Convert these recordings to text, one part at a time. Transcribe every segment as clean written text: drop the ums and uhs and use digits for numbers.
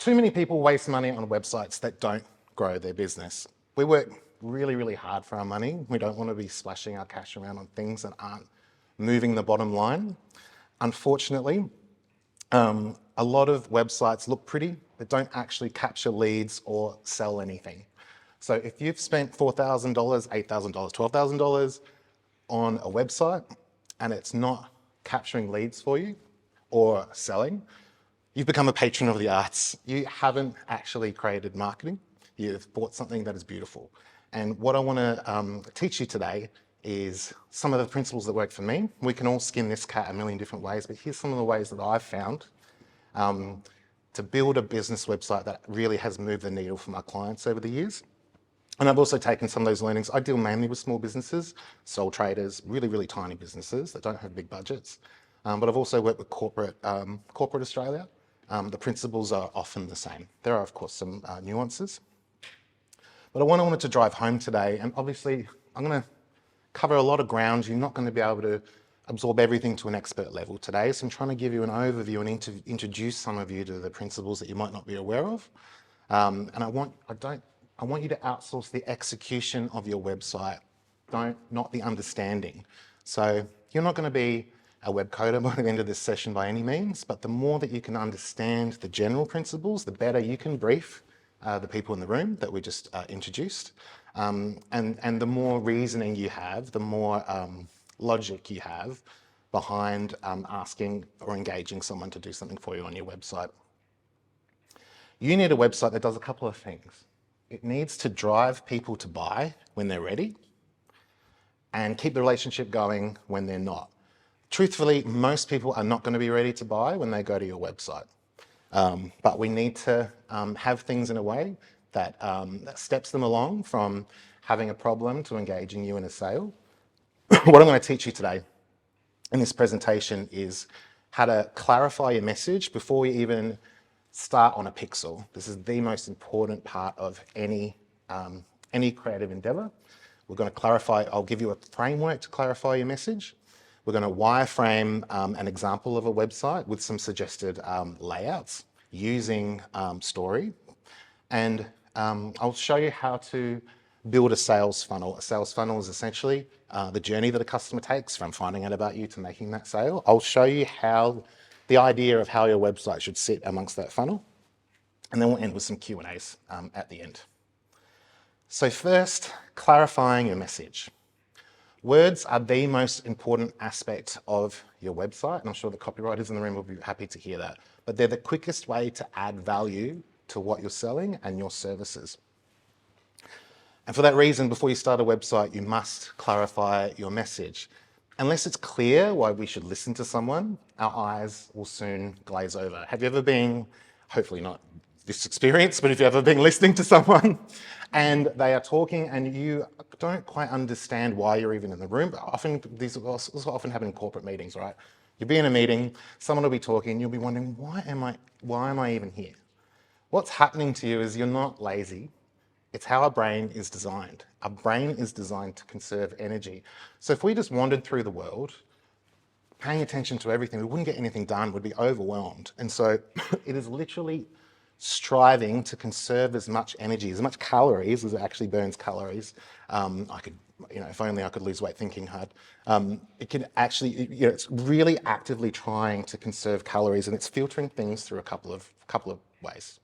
Too many people waste money on websites that don't grow their business. We work really, really hard for our money. We don't want to be splashing our cash around on things that aren't moving the bottom line. Unfortunately, a lot of websites look pretty, but don't actually capture leads or sell anything. So if you've spent $4,000, $8,000, $12,000 on a website and it's not capturing leads for you or selling, you've become a patron of the arts. You haven't actually created marketing. You've bought something that is beautiful. And what I want to teach you today is some of the principles that work for me. We can all skin this cat a million different ways, but here's some of the ways that I've found to build a business website that really has moved the needle for my clients over the years. And I've also taken some of those learnings. I deal mainly with small businesses, sole traders, really, really tiny businesses that don't have big budgets. But I've also worked with corporate Australia. The principles are often the same. There are, of course, some nuances. But what I wanted to drive home today, and obviously I'm going to cover a lot of ground. You're not going to be able to absorb everything to an expert level today. So I'm trying to give you an overview and introduce some of you to the principles that you might not be aware of. And I want you to outsource the execution of your website, not the understanding. So you're not going to be a web coder by the end of this session by any means, but the more that you can understand the general principles, the better you can brief the people in the room that we just introduced. And the more reasoning you have, the more logic you have behind asking or engaging someone to do something for you on your website. You need a website that does a couple of things. It needs to drive people to buy when they're ready and keep the relationship going when they're not. Truthfully, most people are not going to be ready to buy when they go to your website. But we need to have things in a way that steps them along from having a problem to engaging you in a sale. What I'm going to teach you today in this presentation is how to clarify your message before you even start on a pixel. This is the most important part of any creative endeavor. We're going to clarify, I'll give you a framework to clarify your message. We're going to wireframe an example of a website with some suggested layouts using story. And I'll show you how to build a sales funnel. A sales funnel is essentially the journey that a customer takes from finding out about you to making that sale. I'll show you how the idea of how your website should sit amongst that funnel. And then we'll end with some Q&As at the end. So first, clarifying your message. Words are the most important aspect of your website, and I'm sure the copywriters in the room will be happy to hear that. But they're the quickest way to add value to what you're selling and your services. And for that reason, before you start a website, you must clarify your message. Unless it's clear why we should listen to someone, our eyes will soon glaze over. Have you ever been, hopefully not this experience, but if you've ever been listening to someone and they are talking and you don't quite understand why you're even in the room, but often these will also often happen in corporate meetings, right? You'll be in a meeting, someone will be talking, you'll be wondering, why am I even here? What's happening to you is you're not lazy. It's how our brain is designed. Our brain is designed to conserve energy. So if we just wandered through the world, paying attention to everything, we wouldn't get anything done, we'd be overwhelmed. And so it is literally striving to conserve as much energy, as much calories as it actually burns calories. If only I could lose weight thinking hard. It can actually, it's really actively trying to conserve calories, and it's filtering things through a couple of ways.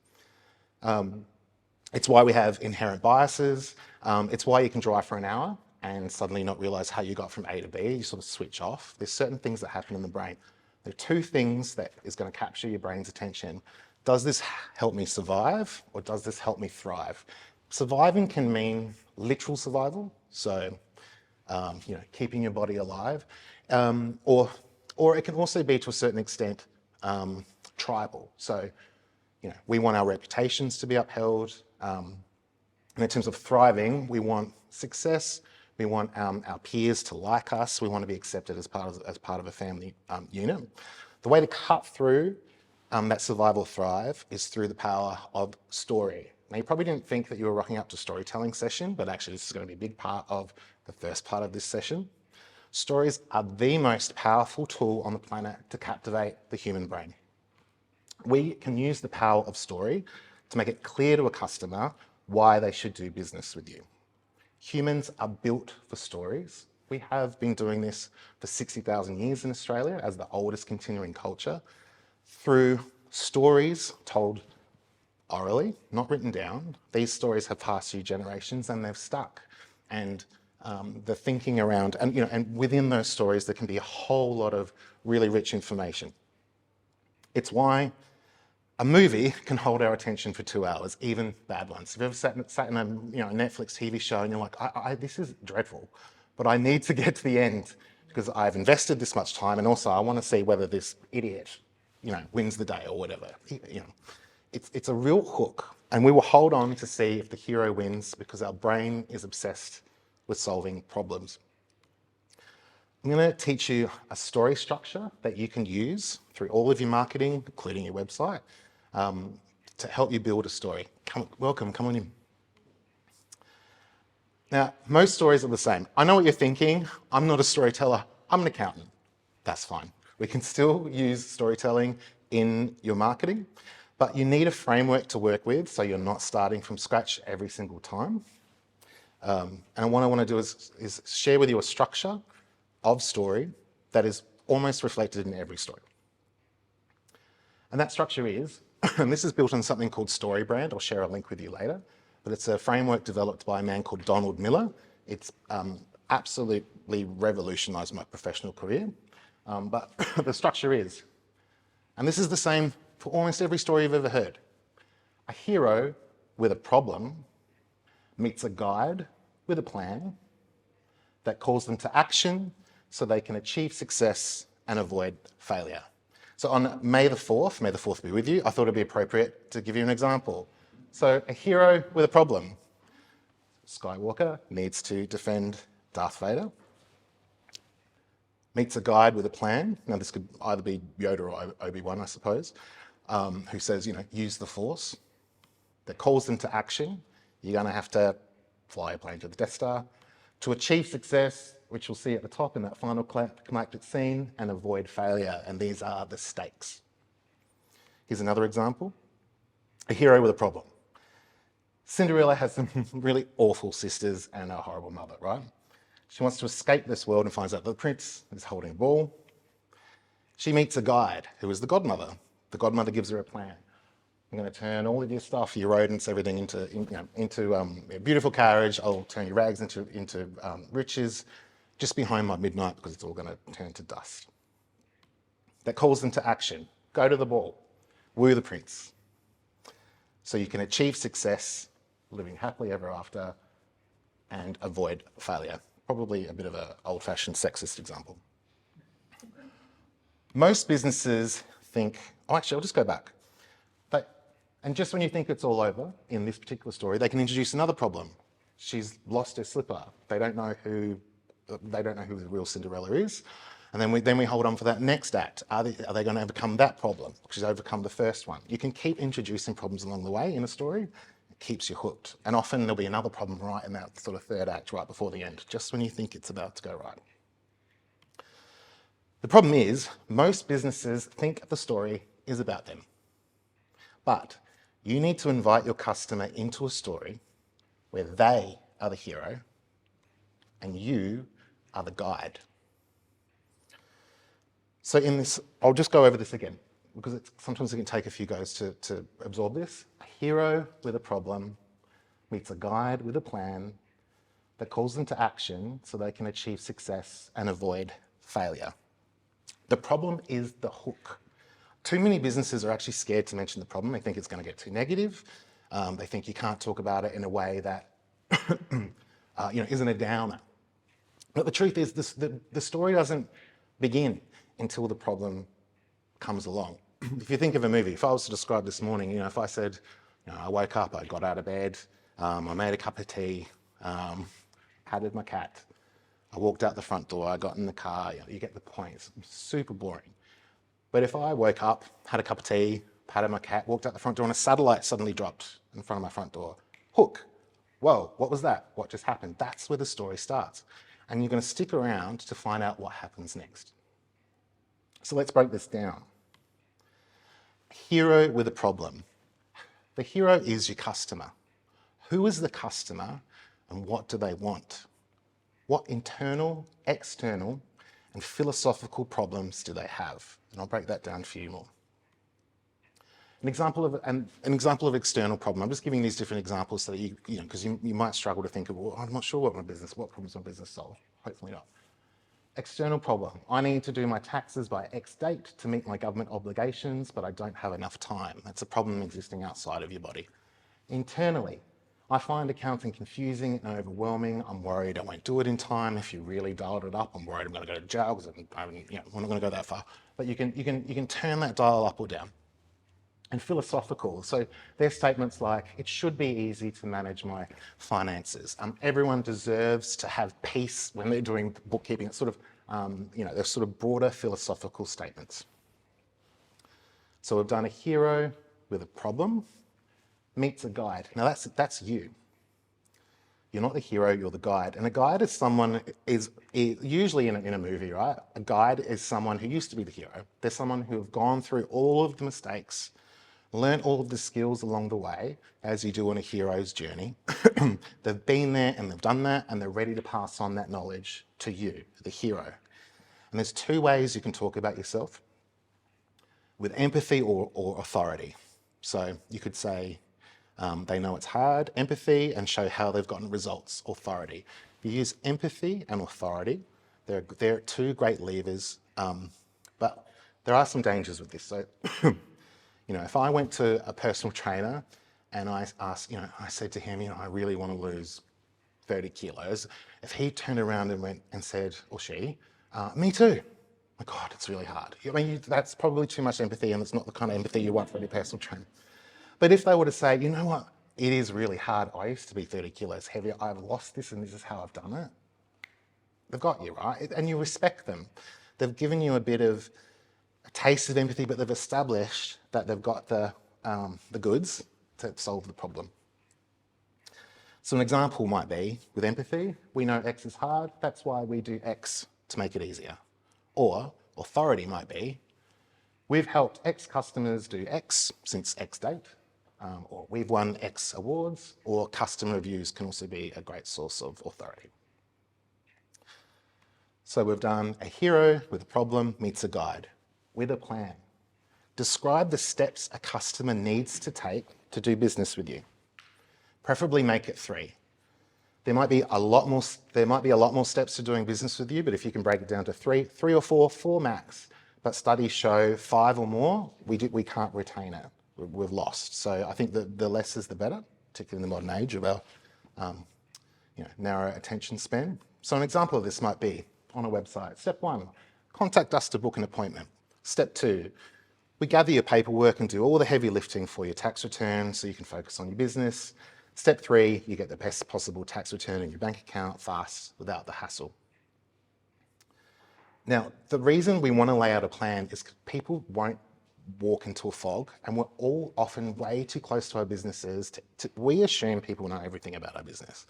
It's why we have inherent biases. It's why you can drive for an hour and suddenly not realize how you got from A to B. You sort of switch off. There's certain things that happen in the brain. There are two things that is going to capture your brain's attention. Does this help me survive, or does this help me thrive? Surviving can mean literal survival, so keeping your body alive, or it can also be to a certain extent tribal. So we want our reputations to be upheld. And in terms of thriving, we want success. We want our peers to like us. We want to be accepted as part of a family unit. The way to cut through that survival thrive is through the power of story. Now, you probably didn't think that you were rocking up to a storytelling session, but actually this is going to be a big part of the first part of this session. Stories are the most powerful tool on the planet to captivate the human brain. We can use the power of story to make it clear to a customer why they should do business with you. Humans are built for stories. We have been doing this for 60,000 years in Australia as the oldest continuing culture, through stories told orally, not written down. These stories have passed through generations and they've stuck. And the thinking around, and within those stories, there can be a whole lot of really rich information. It's why a movie can hold our attention for 2 hours, even bad ones. Have you ever sat in a Netflix TV show and you're like, this is dreadful, but I need to get to the end because I've invested this much time, and also I want to see whether this idiot, wins the day or whatever. It's a real hook, and we will hold on to see if the hero wins because our brain is obsessed with solving problems. I'm going to teach you a story structure that you can use through all of your marketing, including your website, to help you build a story. Welcome, come on in. Now, most stories are the same. I know what you're thinking. I'm not a storyteller. I'm an accountant. That's fine. We can still use storytelling in your marketing, but you need a framework to work with so you're not starting from scratch every single time. And what I want to do is share with you a structure of story that is almost reflected in every story. And that structure is, and this is built on something called StoryBrand. I'll share a link with you later, but it's a framework developed by a man called Donald Miller. It's absolutely revolutionized my professional career. But the structure is, and this is the same for almost every story you've ever heard. A hero with a problem meets a guide with a plan that calls them to action so they can achieve success and avoid failure. So on May the 4th be with you, I thought it'd be appropriate to give you an example. So a hero with a problem. Skywalker needs to defend Darth Vader. Meets a guide with a plan. Now this could either be Yoda or Obi-Wan, I suppose, who says, use the Force. That calls them to action. You're gonna have to fly a plane to the Death Star to achieve success, which you'll see at the top in that final climactic scene, and avoid failure. And these are the stakes. Here's another example. A hero with a problem. Cinderella has some really awful sisters and a horrible mother, right? She wants to escape this world and finds out that the prince is holding a ball. She meets a guide who is the godmother. The godmother gives her a plan. I'm going to turn all of your stuff, your rodents, everything into a beautiful carriage. I'll turn your rags into riches. Just be home by midnight because it's all going to turn to dust. That calls them to action. Go to the ball. Woo the prince. So you can achieve success, living happily ever after, and avoid failure. Probably a bit of an old-fashioned sexist example. Most businesses think, actually, I'll just go back. And just when you think it's all over in this particular story, they can introduce another problem. She's lost her slipper. They don't know who the real Cinderella is. And then we hold on for that next act. Are they going to overcome that problem? She's overcome the first one. You can keep introducing problems along the way in a story. It keeps you hooked. And often there'll be another problem right in that sort of third act, right before the end, just when you think it's about to go right. The problem is, most businesses think the story is about them. But you need to invite your customer into a story where they are the hero and you are the guide. So in this, I'll just go over this again because sometimes it can take a few goes to absorb this. A hero with a problem meets a guide with a plan that calls them to action so they can achieve success and avoid failure. The problem is the hook. Too many businesses are actually scared to mention the problem. They think it's going to get too negative. They think you can't talk about it in a way that isn't a downer. But the truth is, the story doesn't begin until the problem comes along. If you think of a movie, if I was to describe this morning, if I said, I woke up, I got out of bed, I made a cup of tea, patted my cat, I walked out the front door, I got in the car, you get the point. It's super boring. But if I woke up, had a cup of tea, patted my cat, walked out the front door, and a satellite suddenly dropped in front of my front door, hook. Whoa, what was that? What just happened? That's where the story starts. And you're going to stick around to find out what happens next. So let's break this down. Hero with a problem. The hero is your customer. Who is the customer and what do they want? What internal, external, and philosophical problems do they have? And I'll break that down for you more. An example of external problem. I'm just giving these different examples so that because you might struggle to think of, well, I'm not sure what problems my business solve. Hopefully not. External problem. I need to do my taxes by X date to meet my government obligations, but I don't have enough time. That's a problem existing outside of your body. Internally, I find accounting confusing and overwhelming. I'm worried I won't do it in time. If you really dialed it up, I'm worried I'm going to go to jail because we're not going to go that far. But you can turn that dial up or down. And philosophical. So there's statements like, it should be easy to manage my finances. Everyone deserves to have peace when they're doing bookkeeping. It's sort of, they're sort of broader philosophical statements. So we've done a hero with a problem meets a guide. Now that's you. You're not the hero, you're the guide. And a guide is someone, is usually in a movie, right? A guide is someone who used to be the hero. They're someone who have gone through all of the mistakes, learn all of the skills along the way, as you do on a hero's journey. They've been there and they've done that, and they're ready to pass on that knowledge to you, the hero. And there's two ways you can talk about yourself: with empathy or authority. So you could say they know it's hard, empathy, and show how they've gotten results, authority. If you use empathy and authority, they're two great levers, but there are some dangers with this. So if I went to a personal trainer and I asked, I said to him, I really want to lose 30 kilos. If he turned around and went and said, or she, me too. My God, it's really hard. I mean, that's probably too much empathy, and it's not the kind of empathy you want from your personal trainer. But if they were to say, you know what, it is really hard. I used to be 30 kilos heavier. I've lost this and this is how I've done it. They've got you, right? And you respect them. They've given you a bit of a taste of empathy, but they've established that they've got the goods to solve the problem. So an example might be, with empathy, we know X is hard, that's why we do X to make it easier. Or authority might be, we've helped X customers do X since X date, or we've won X awards, or customer reviews can also be a great source of authority. So we've done a hero with a problem meets a guide with a plan. Describe the steps a customer needs to take to do business with you. Preferably make it 3. There might be a lot more steps to doing business with you, but if you can break it down to 3 or 4 max. But studies show 5 or more, we can't retain it. We've lost. So I think the less is the better, particularly in the modern age of our narrow attention span. So an example of this might be on a website. Step 1, contact us to book an appointment. Step 2, we gather your paperwork and do all the heavy lifting for your tax return so you can focus on your business. Step 3, you get the best possible tax return in your bank account fast without the hassle. Now, the reason we want to lay out a plan is people won't walk into a fog, and we're all often way too close to our businesses. We assume people know everything about our business,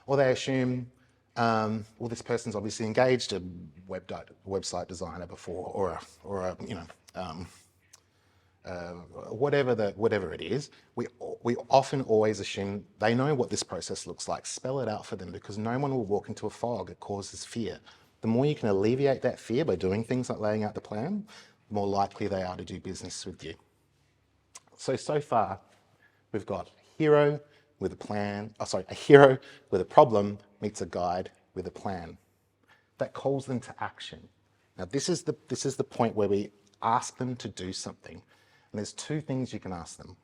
or they assume, well, this person's obviously engaged a website designer before, or whatever it is. We often always assume they know what this process looks like. Spell it out for them, because no one will walk into a fog. It causes fear. The more you can alleviate that fear by doing things like laying out the plan, the more likely they are to do business with you. So far, we've got a hero with a plan. A hero with a problem meets a guide with a plan. That calls them to action. Now, this is the point where we ask them to do something. And there's 2 things you can ask them.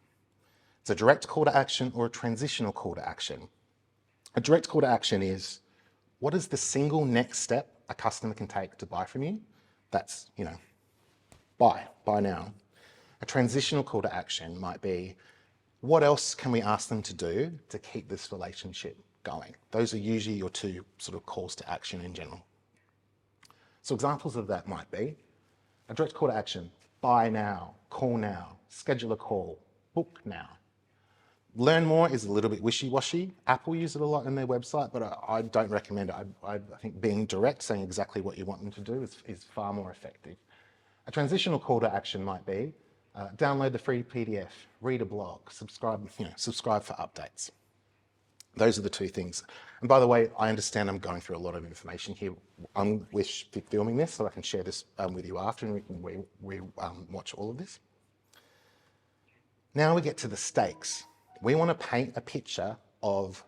It's a direct call to action or a transitional call to action. A direct call to action is, what is the single next step a customer can take to buy from you? That's, buy now. A transitional call to action might be, what else can we ask them to do to keep this relationship going? Those are usually your 2 sort of calls to action in general. So examples of that might be a direct call to action: buy now, call now, schedule a call, book now. Learn more is a little bit wishy-washy. Apple use it a lot in their website, but I don't recommend it. I think being direct, saying exactly what you want them to do is far more effective. A transitional call to action might be, Download the free PDF, read a blog, subscribe for updates. Those are the two things. And by the way, I understand I'm going through a lot of information here. I'm filming this so I can share this with you after, and we can watch all of this. Now we get to the stakes. We want to paint a picture of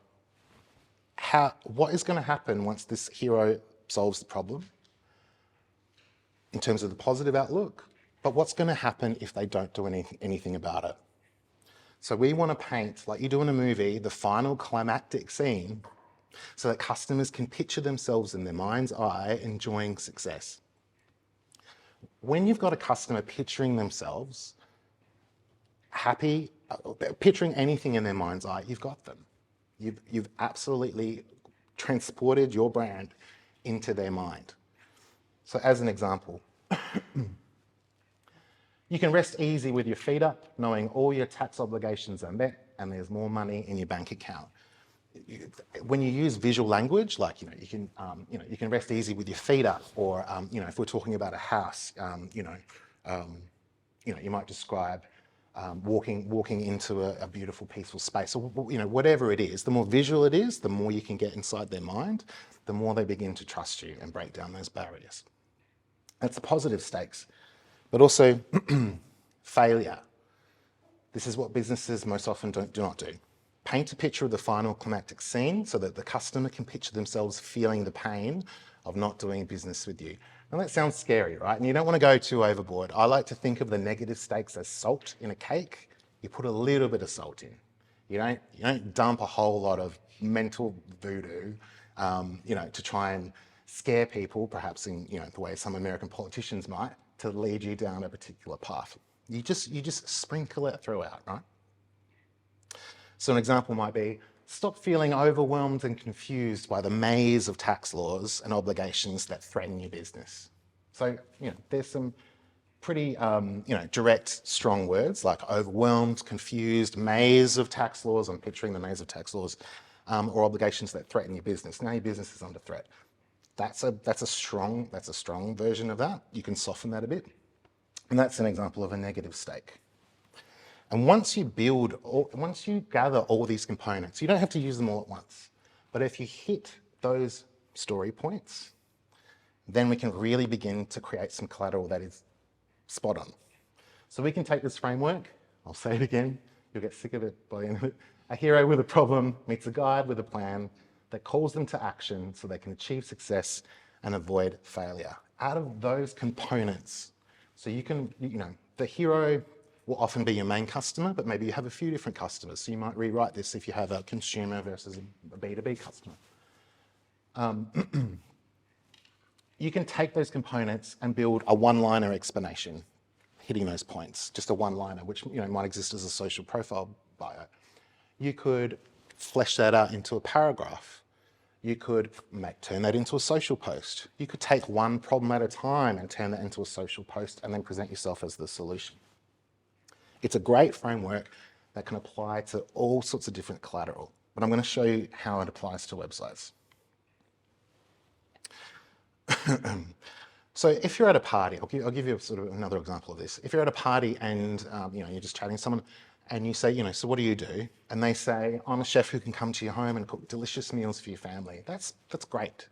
what is going to happen once this hero solves the problem in terms of the positive outlook, but what's going to happen if they don't do anything about it. So we want to paint, like you do in a movie, the final climactic scene so that customers can picture themselves in their mind's eye enjoying success. When you've got a customer picturing themselves happy, picturing anything in their mind's eye, you've got them. You've absolutely transported your brand into their mind. So as an example, you can rest easy with your feet up, knowing all your tax obligations are met and there's more money in your bank account. When you use visual language, like you can rest easy with your feet up, or if we're talking about a house, you might describe walking into a beautiful, peaceful space, or whatever it is. The more visual it is, the more you can get inside their mind, the more they begin to trust you and break down those barriers. That's the positive stakes, but also failure. This is what businesses most often do not do. Paint a picture of the final climactic scene so that the customer can picture themselves feeling the pain of not doing business with you. Now that sounds scary, right? And you don't want to go too overboard. I like to think of the negative stakes as salt in a cake. You put a little bit of salt in. You don't dump a whole lot of mental voodoo, to try and scare people, perhaps in the way some American politicians might, to lead you down a particular path. You just sprinkle it throughout, right? So an example might be, stop feeling overwhelmed and confused by the maze of tax laws and obligations that threaten your business. So, there's some pretty, direct, strong words like overwhelmed, confused, maze of tax laws. I'm picturing the maze of tax laws, or obligations that threaten your business. Now your business is under threat. That's a strong version of that. You can soften that a bit. And that's an example of a negative stake. And once you gather all these components, you don't have to use them all at once. But if you hit those story points, then we can really begin to create some collateral that is spot on. So we can take this framework, I'll say it again, you'll get sick of it by the end of it. A hero with a problem meets a guide with a plan that calls them to action so they can achieve success and avoid failure. Out of those components, so you can, the hero will often be your main customer, but maybe you have a few different customers. So you might rewrite this if you have a consumer versus a B2B customer. You can take those components and build a one-liner explanation, hitting those points, just a one-liner, which might exist as a social profile bio. You could flesh that out into a paragraph. You could turn that into a social post. You could take one problem at a time and turn that into a social post and then present yourself as the solution. It's a great framework that can apply to all sorts of different collateral, but I'm going to show you how it applies to websites. So if you're at a party, I'll give you sort of another example of this. If you're at a party and you're just chatting to someone and you say, so what do you do? And they say, I'm a chef who can come to your home and cook delicious meals for your family. That's great.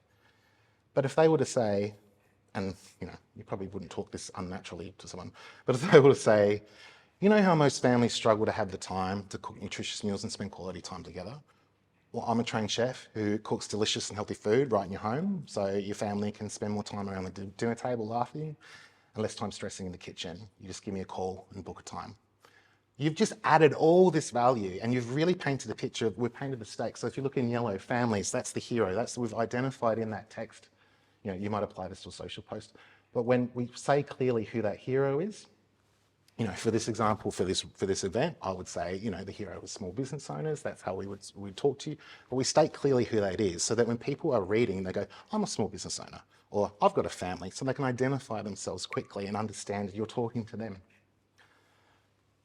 But if they were to say, and you probably wouldn't talk this unnaturally to someone, but if they were to say, you know how most families struggle to have the time to cook nutritious meals and spend quality time together? Well, I'm a trained chef who cooks delicious and healthy food right in your home, so your family can spend more time around the dinner table laughing and less time stressing in the kitchen. You just give me a call and book a time. You've just added all this value and you've really painted a picture we've painted the stakes. So if you look in yellow, families, that's the hero. We've identified in that text. You might apply this to a social post. But when we say clearly who that hero is, for this example, for this event, I would say, the hero is small business owners. That's how we'd talk to you. But we state clearly who that is so that when people are reading, they go, I'm a small business owner, or I've got a family, so they can identify themselves quickly and understand you're talking to them.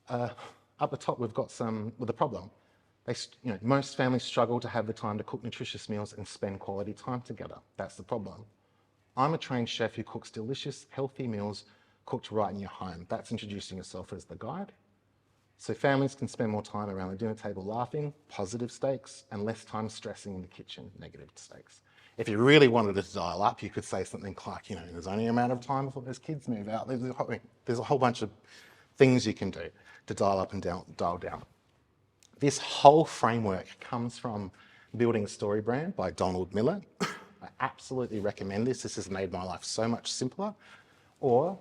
Up the top, we've got with a problem. Most families struggle to have the time to cook nutritious meals and spend quality time together. That's the problem. I'm a trained chef who cooks delicious, healthy meals cooked right in your home. That's introducing yourself as the guide. So families can spend more time around the dinner table laughing, positive stakes, and less time stressing in the kitchen, negative stakes. If you really wanted it to dial up, you could say something like, there's only a amount of time before those kids move out. There's a whole bunch of things you can do to dial up and dial down. This whole framework comes from Building a Story Brand by Donald Miller. I absolutely recommend this. This has made my life so much simpler. Or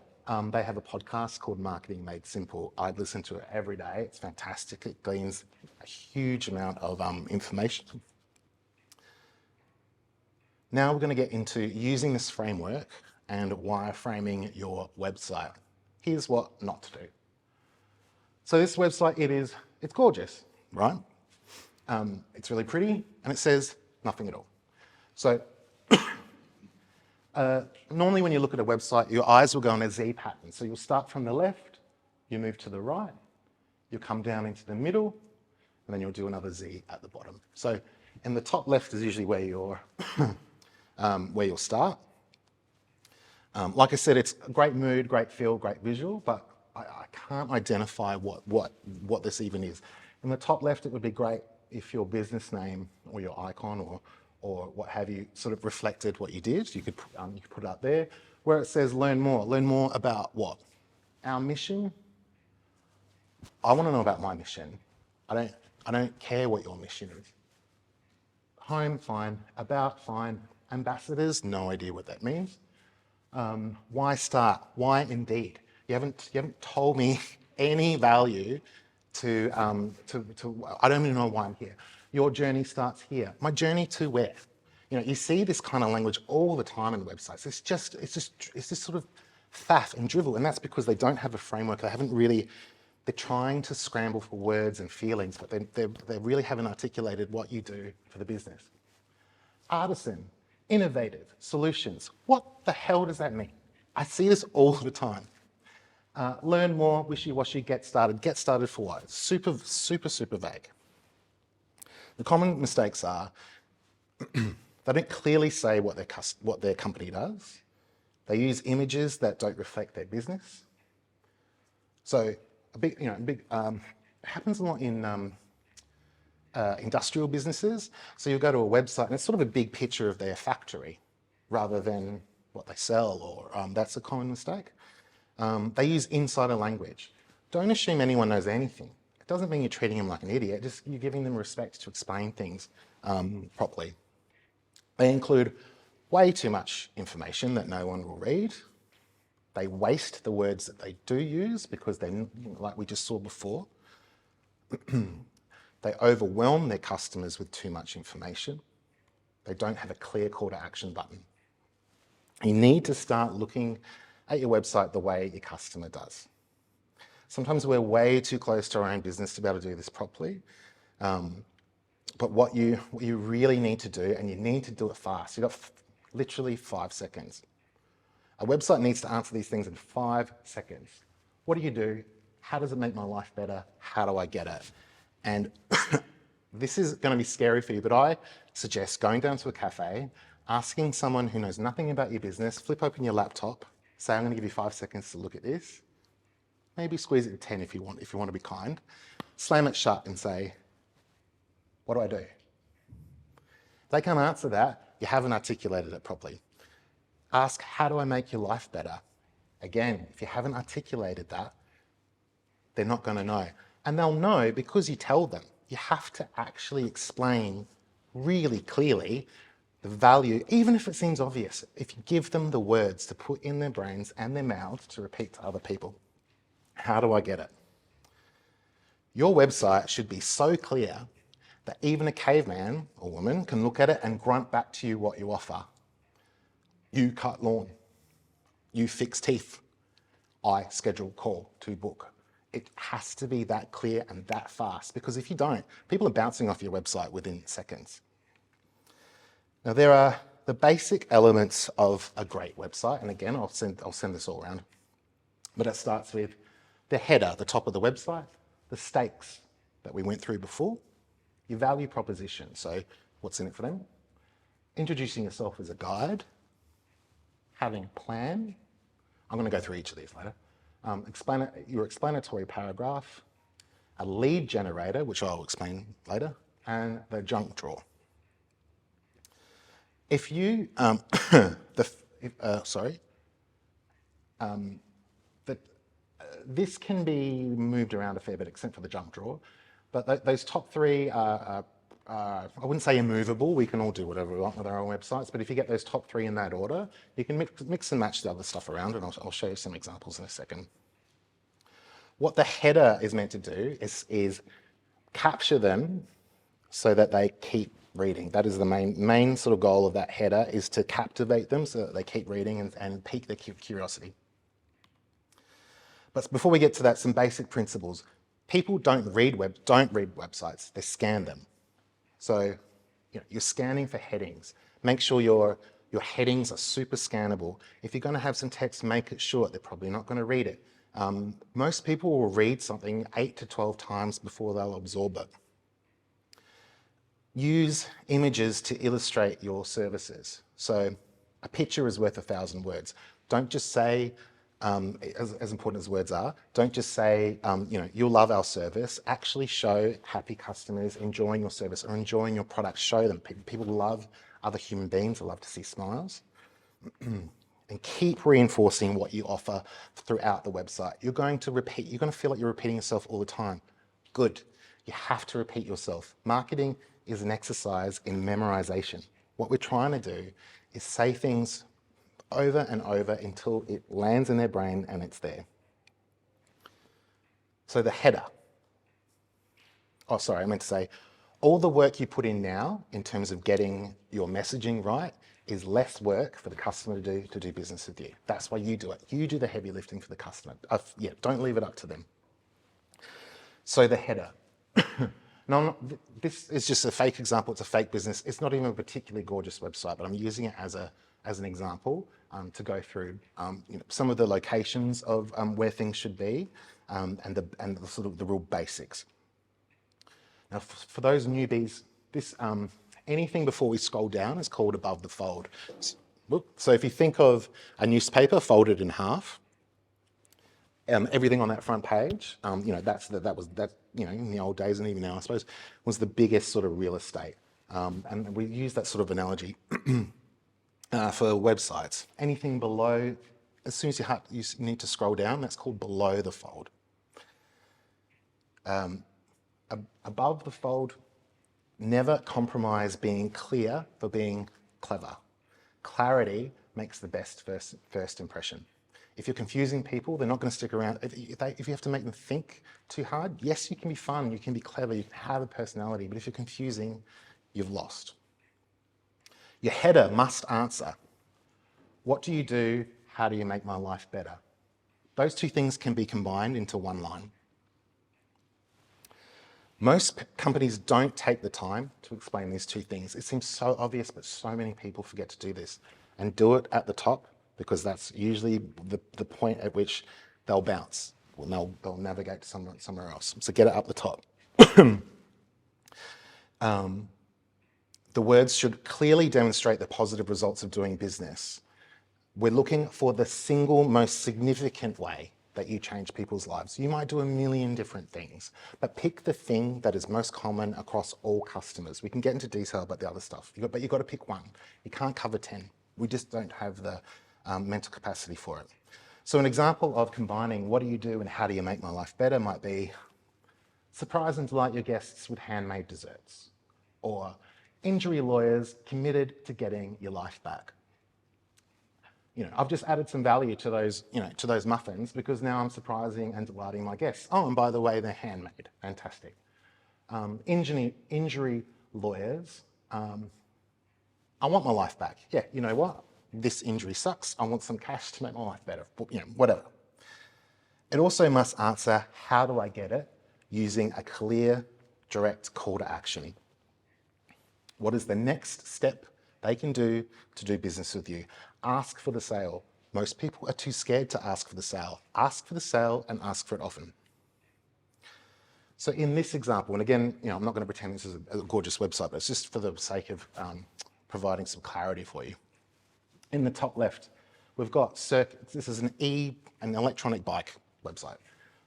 they have a podcast called Marketing Made Simple. I listen to it every day. It's fantastic. It gleans a huge amount of information. Now we're going to get into using this framework and wireframing your website. Here's what not to do. So this website, it's gorgeous, right? It's really pretty and it says nothing at all. So normally when you look at a website, your eyes will go on a Z pattern. So you'll start from the left, you move to the right, you'll come down into the middle, and then you'll do another Z at the bottom. So in the top left is usually where you'll start. Like I said, it's a great mood, great feel, great visual, but I can't identify what this even is. In the top left, it would be great if your business name or your icon or what have you sort of reflected what you did. You could put it up there. Where it says learn more about what? Our mission. I want to know about my mission. I don't care what your mission is. Home, fine. About, fine. Ambassadors, no idea what that means. Why start? Why indeed? You haven't told me any value to I don't even know why I'm here. Your journey starts here. My journey to where? You see this kind of language all the time in the websites. It's just sort of faff and drivel, and that's because they don't have a framework. They're trying to scramble for words and feelings, but they really haven't articulated what you do for the business. Artisan, innovative, solutions. What the hell does that mean? I see this all the time. Learn more, wishy-washy, get started. Get started for what? Super, super, super vague. The common mistakes are they don't clearly say what their company does. They use images that don't reflect their business. So it happens a lot in industrial businesses. So you go to a website and it's sort of a big picture of their factory rather than what they sell, or that's a common mistake. They use insider language. Don't assume anyone knows anything. It doesn't mean you're treating them like an idiot, just you're giving them respect to explain things properly. They include way too much information that no one will read. They waste the words that they do use because they're, like we just saw before. They overwhelm their customers with too much information. They don't have a clear call to action button. You need to start looking at your website the way your customer does. Sometimes we're way too close to our own business to be able to do this properly. But what you really need to do, and you need to do it fast, you've got literally 5 seconds. A website needs to answer these things in 5 seconds. What do? How does it make my life better? How do I get it? And this is going to be scary for you, but I suggest going down to a cafe, asking someone who knows nothing about your business, flip open your laptop, say, I'm going to give you 5 seconds to look at this. Maybe squeeze it to 10 if you want to be kind. Slam it shut and say, what do I do? If they can't answer that, you haven't articulated it properly. Ask, how do I make your life better? Again, if you haven't articulated that, they're not going to know. And they'll know because you tell them. You have to actually explain really clearly the value, even if it seems obvious, if you give them the words to put in their brains and their mouths to repeat to other people. How do I get it? Your website should be so clear that even a caveman or woman can look at it and grunt back to you what you offer. You cut lawn. You fix teeth. I schedule call to book. It has to be that clear and that fast, because if you don't, people are bouncing off your website within seconds. Now, there are the basic elements of a great website, and again, I'll send this all around. But it starts with the header, the top of the website, the stakes that we went through before, your value proposition, so what's in it for them, introducing yourself as a guide, having a plan, I'm going to go through each of these later. Your explanatory paragraph, a lead generator, which I'll explain later, and the junk drawer. If you, this can be moved around a fair bit, except for the junk drawer, but those top three are, I wouldn't say immovable. We can all do whatever we want with our own websites, but if you get those top three in that order, you can mix and match the other stuff around, and I'll show you some examples in a second. What the header is meant to do is capture them so that they keep reading. That is the main sort of goal of that header, is to captivate them so that they keep reading and pique their curiosity. But before we get to that, some basic principles. People don't read websites, they scan them. So you're scanning for headings. Make sure your headings are super scannable. If you're going to have some text, make it short. They're probably not going to read it. Most people will read something 8 to 12 times before they'll absorb it. Use images to illustrate your services. So a picture is worth 1,000 words. Don't just say, as important as words are, don't just say, you'll love our service. Actually show happy customers enjoying your service or enjoying your product. Show them. People love other human beings. They love to see smiles. And keep reinforcing what you offer throughout the website. You're going to feel like you're repeating yourself all the time. Good. You have to repeat yourself. Marketing is an exercise in memorization. What we're trying to do is say things over and over until it lands in their brain and it's there. So the header. Oh, sorry, I meant to say, all the work you put in now in terms of getting your messaging right is less work for the customer to do business with you. That's why you do it. You do the heavy lifting for the customer. Don't leave it up to them. So the header. Now, this is just a fake example. It's a fake business. It's not even a particularly gorgeous website, but I'm using it as an example to go through some of the locations of where things should be and the sort of the real basics. Now, for those newbies, this anything before we scroll down is called above the fold. So if you think of a newspaper folded in half, everything on that front page, that was in the old days and even now, I suppose, was the biggest sort of real estate. And we use that sort of analogy for websites. Anything below, as soon as you need to scroll down, that's called below the fold. Above the fold, never compromise being clear for being clever. Clarity makes the best first impression. If you're confusing people, they're not going to stick around. If you have to make them think too hard, yes, you can be fun, you can be clever, you can have a personality, but if you're confusing, you've lost. Your header must answer. What do you do? How do you make my life better? Those two things can be combined into one line. Most companies don't take the time to explain these two things. It seems so obvious, but so many people forget to do this. And do it at the top, because that's usually the point at which they'll bounce. Well, they'll navigate to somewhere else. So get it up the top. The words should clearly demonstrate the positive results of doing business. We're looking for the single most significant way that you change people's lives. You might do a million different things, but pick the thing that is most common across all customers. We can get into detail about the other stuff, but you've got to pick one. You can't cover 10. We just don't have the mental capacity for it. So an example of combining what do you do and how do you make my life better might be surprise and delight your guests with handmade desserts, or injury lawyers committed to getting your life back. I've just added some value to those muffins because now I'm surprising and delighting my guests. Oh, and by the way, they're handmade. Fantastic. Injury lawyers. I want my life back. Yeah, you know what? This injury sucks. I want some cash to make my life better. Whatever. It also must answer, how do I get it? Using a clear, direct call to action. What is the next step they can do to do business with you? Ask for the sale. Most people are too scared to ask for the sale. Ask for the sale and ask for it often. So in this example, and again, I'm not going to pretend this is a gorgeous website, but it's just for the sake of providing some clarity for you. In the top left, we've got this is an electronic bike website.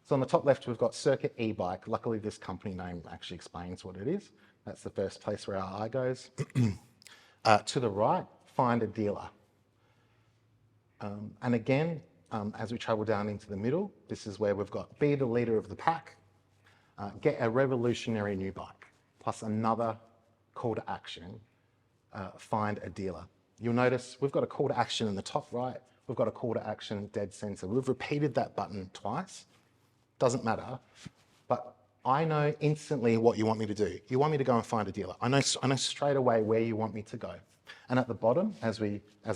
So on the top left, we've got Circuit e-bike. Luckily, this company name actually explains what it is. That's the first place where our eye goes. To the right, find a dealer. And again, as we travel down into the middle, this is where we've got be the leader of the pack, get a revolutionary new bike, plus another call to action, find a dealer. You'll notice we've got a call to action in the top right, we've got a call to action dead center. We've repeated that button twice, doesn't matter, but I know instantly what you want me to do. You want me to go and find a dealer. I know straight away where you want me to go. And at the bottom, as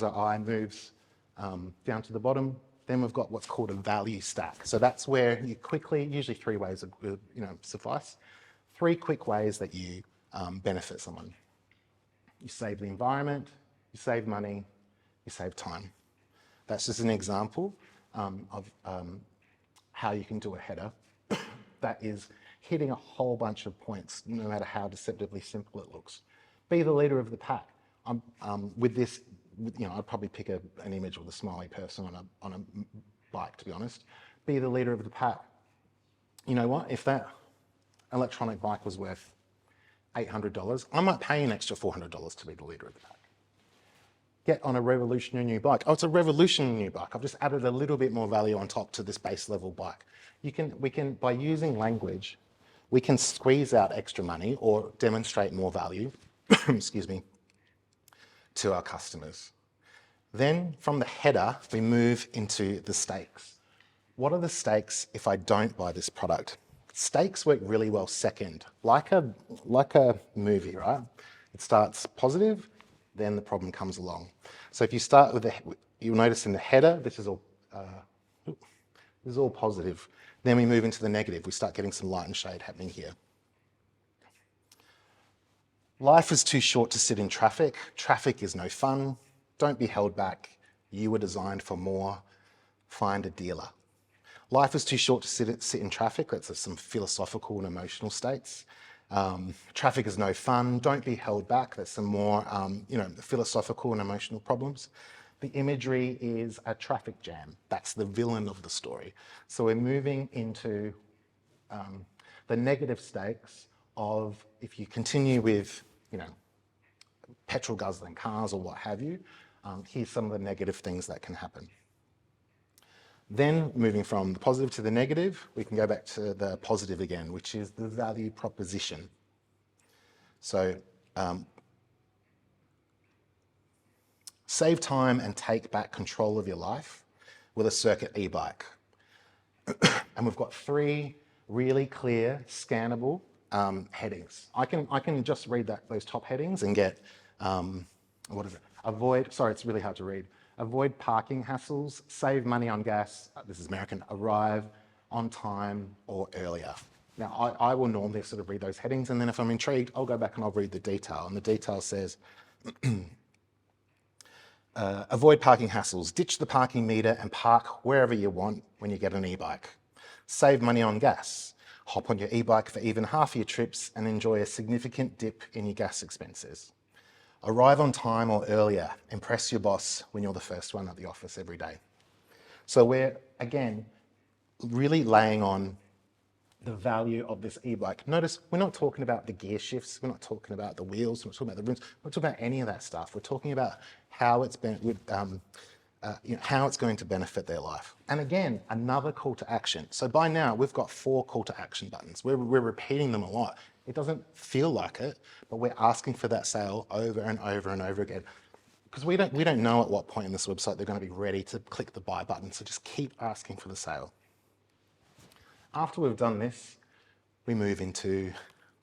our eye moves down to the bottom, then we've got what's called a value stack. So that's where you quickly, usually 3 ways suffice, 3 quick ways that you benefit someone. You save the environment, you save money, you save time. That's just an example of how you can do a header that is hitting a whole bunch of points, no matter how deceptively simple it looks. Be the leader of the pack. With this, I'd probably pick an image with a smiley person on a bike, to be honest. Be the leader of the pack. You know what? If that electronic bike was worth $800, I might pay an extra $400 to be the leader of the pack. Get on a revolutionary new bike. Oh, it's a revolutionary new bike. I've just added a little bit more value on top to this base level bike. We can, by using language, we can squeeze out extra money or demonstrate more value, excuse me, to our customers. Then from the header, we move into the stakes. What are the stakes if I don't buy this product? Stakes work really well second, like a movie, right? It starts positive, then the problem comes along. So if you start with you'll notice in the header, this is all positive. Then we move into the negative. We start getting some light and shade happening here. Life is too short to sit in traffic. Traffic is no fun. Don't be held back. You were designed for more. Find a dealer. Life is too short to sit in traffic. That's some philosophical and emotional states. Traffic is no fun. Don't be held back. That's some more, philosophical and emotional problems. The imagery is a traffic jam. That's the villain of the story. So we're moving into the negative stakes of if you continue with, petrol guzzling cars or what have you, here's some of the negative things that can happen. Then moving from the positive to the negative, we can go back to the positive again, which is the value proposition. So save time and take back control of your life with a Circuit e-bike. And we've got 3 really clear, scannable headings. I can just read those top headings and get, what is it? It's really hard to read. Avoid parking hassles, save money on gas, this is American, arrive on time or earlier. Now, I will normally sort of read those headings, and then if I'm intrigued, I'll go back and I'll read the detail. And the detail says, avoid parking hassles, ditch the parking meter and park wherever you want when you get an e-bike. Save money on gas. Hop on your e-bike for even half of your trips and enjoy a significant dip in your gas expenses. Arrive on time or earlier. Impress your boss when you're the first one at the office every day. So we're, again, really laying on the value of this e-bike. Notice we're not talking about the gear shifts, we're not talking about the wheels, we're not talking about the rims, we're not talking about any of that stuff. We're talking about how it's how it's going to benefit their life. And again, another call to action. So by now we've got 4 call to action buttons. We're repeating them a lot. It doesn't feel like it, but we're asking for that sale over and over and over again. Because we don't know at what point in this website they're going to be ready to click the buy button. So just keep asking for the sale. After we've done this, we move into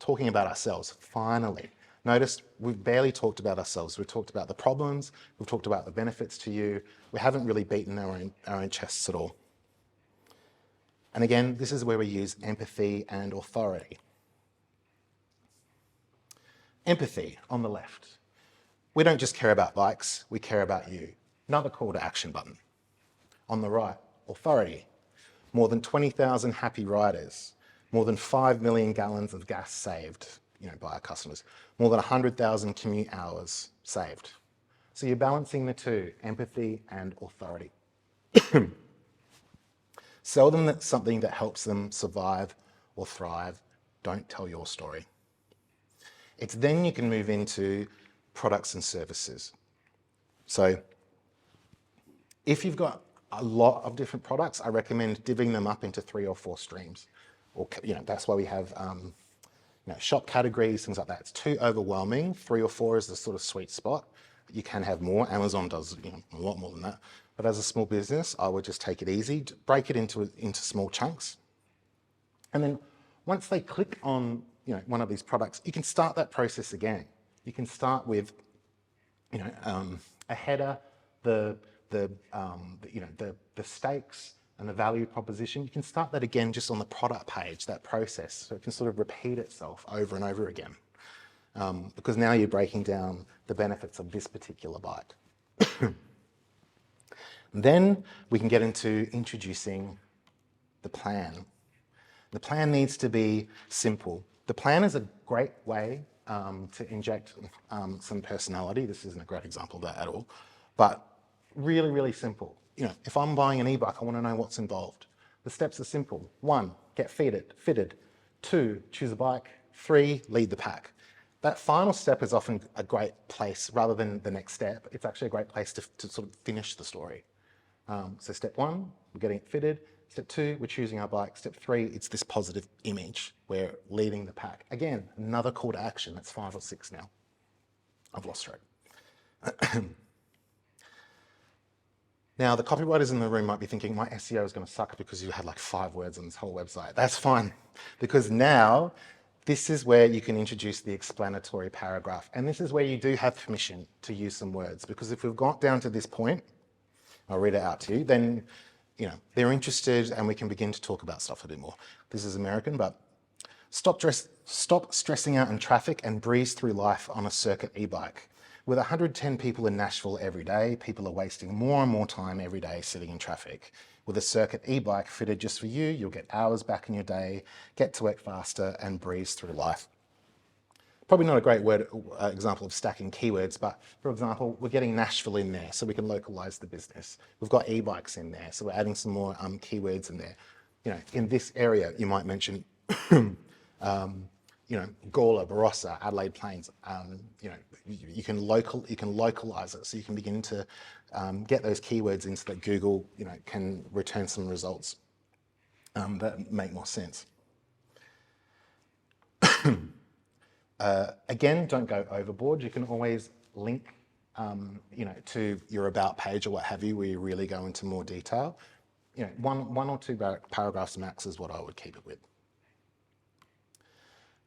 talking about ourselves, finally. Notice we've barely talked about ourselves. We've talked about the problems, we've talked about the benefits to you. We haven't really beaten our own chests at all. And again, this is where we use empathy and authority. Empathy on the left. We don't just care about bikes, we care about you. Another call to action button. On the right, authority. More than 20,000 happy riders, more than 5 million gallons of gas saved by our customers, more than 100,000 commute hours saved. So you're balancing the two, empathy and authority. Sell them something that helps them survive or thrive. Don't tell your story. It's then you can move into products and services. So if you've got a lot of different products, I recommend divvying them up into 3 or 4 streams. Or, that's why we have shop categories, things like that. It's too overwhelming. 3 or 4 is the sort of sweet spot. You can have more. Amazon does a lot more than that. But as a small business, I would just take it easy, break it into small chunks. And then once they click on one of these products, you can start that process again. You can start with a header, the stakes and the value proposition. You can start that again just on the product page, that process, so it can sort of repeat itself over and over again. Because now you're breaking down the benefits of this particular bite. Then we can get into introducing the plan. The plan needs to be simple. The plan is a great way to inject some personality. This isn't a great example of that at all, but really, really simple. If I'm buying an e-bike, I want to know what's involved. The steps are simple. 1, get fitted. 2, choose a bike. 3, lead the pack. That final step is often a great place, rather than the next step. It's actually a great place to sort of finish the story. So step 1, we're getting it fitted. Step 2, we're choosing our bike. Step 3, it's this positive image. We're leading the pack. Again, another call to action. That's 5 or 6 now. I've lost track. Now, the copywriters in the room might be thinking, my SEO is going to suck because you had like 5 words on this whole website. That's fine, because now this is where you can introduce the explanatory paragraph. And this is where you do have permission to use some words, because if we've got down to this point, I'll read it out to you, then they're interested and we can begin to talk about stuff a bit more. This is American, but stop stressing out in traffic and breeze through life on a circuit e-bike. With 110 people in Nashville every day, people are wasting more and more time every day sitting in traffic. With a circuit e-bike fitted just for you, you'll get hours back in your day, get to work faster and breeze through life. Probably not a great example of stacking keywords, but for example, we're getting Nashville in there so we can localize the business. We've got e-bikes in there, so we're adding some more keywords in there. In this area, you might mention, Gawler, Barossa, Adelaide Plains. You can localize it, so you can begin to get those keywords into that Google, can return some results that make more sense. Again, don't go overboard. You can always link, to your about page or what have you, where you really go into more detail. One or 2 paragraphs max is what I would keep it with.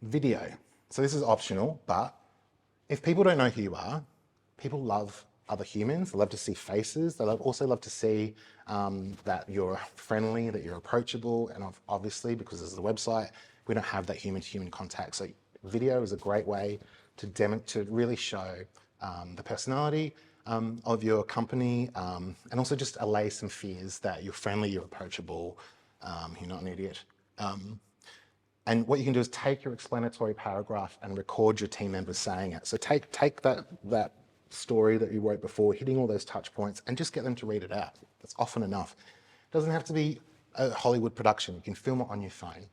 Video. So this is optional, but if people don't know who you are, people love other humans. They love to see faces. They also love to see that you're friendly, that you're approachable, and obviously, because this is a website, we don't have that human-to-human contact. So video is a great way to really show the personality of your company, and also just allay some fears that you're friendly, you're approachable, you're not an idiot. And what you can do is take your explanatory paragraph and record your team members saying it. So take that story that you wrote before, hitting all those touch points, and just get them to read it out. That's often enough. It doesn't have to be a Hollywood production. You can film it on your phone.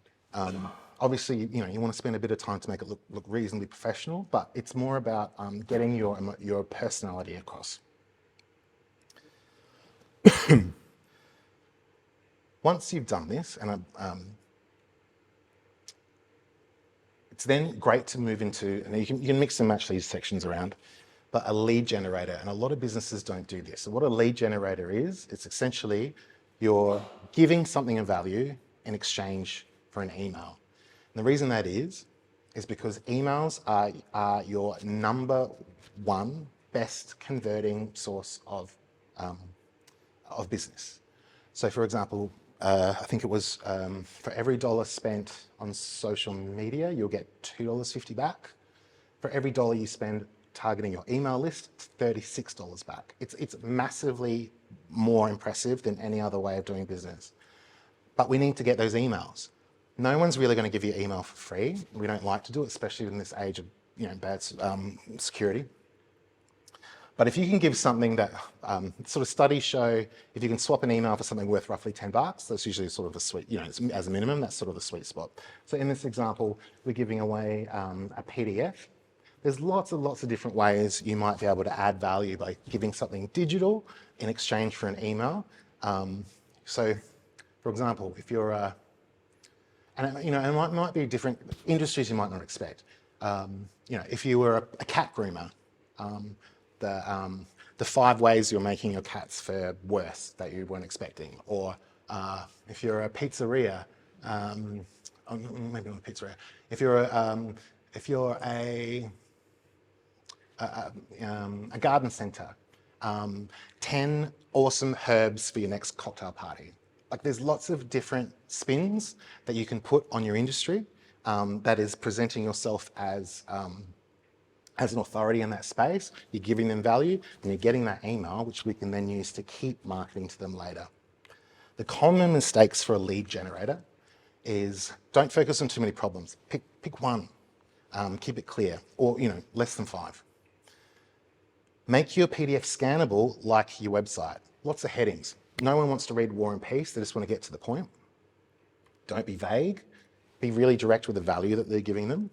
Obviously, you want to spend a bit of time to make it look reasonably professional, but it's more about getting your personality across. Once you've done this, and it's then great to move into, and you can mix and match these sections around, but a lead generator, and a lot of businesses don't do this. So what a lead generator is, it's essentially you're giving something of value in exchange for an email. And the reason that is because emails are your number 1 best converting source of business. So for example, I think it was for every $1 spent on social media, you'll get $2.50 back. For every $1 you spend targeting your email list, it's $36 back. It's massively more impressive than any other way of doing business. But we need to get those emails. No one's really going to give you email for free. We don't like to do it, especially in this age of bad security. But if you can give something that, sort of studies show, if you can swap an email for something worth roughly $10, that's usually sort of the sweet, as a minimum, that's sort of the sweet spot. So in this example, we're giving away a PDF. There's lots and lots of different ways you might be able to add value by giving something digital in exchange for an email. So, for example, if you're and it might be different industries you might not expect. If you were a cat groomer, the 5 ways you're making your cat's fur worse that you weren't expecting, or if you're a pizzeria, maybe not a pizzeria. If you're a garden centre, 10 awesome herbs for your next cocktail party. Like, there's lots of different spins that you can put on your industry that is presenting yourself as an authority in that space. You're giving them value and you're getting that email, which we can then use to keep marketing to them later. The common mistakes for a lead generator is don't focus on too many problems. Pick one, keep it clear, or less than 5. Make your PDF scannable like your website. Lots of headings. No one wants to read War and Peace, they just want to get to the point. Don't be vague. Be really direct with the value that they're giving them.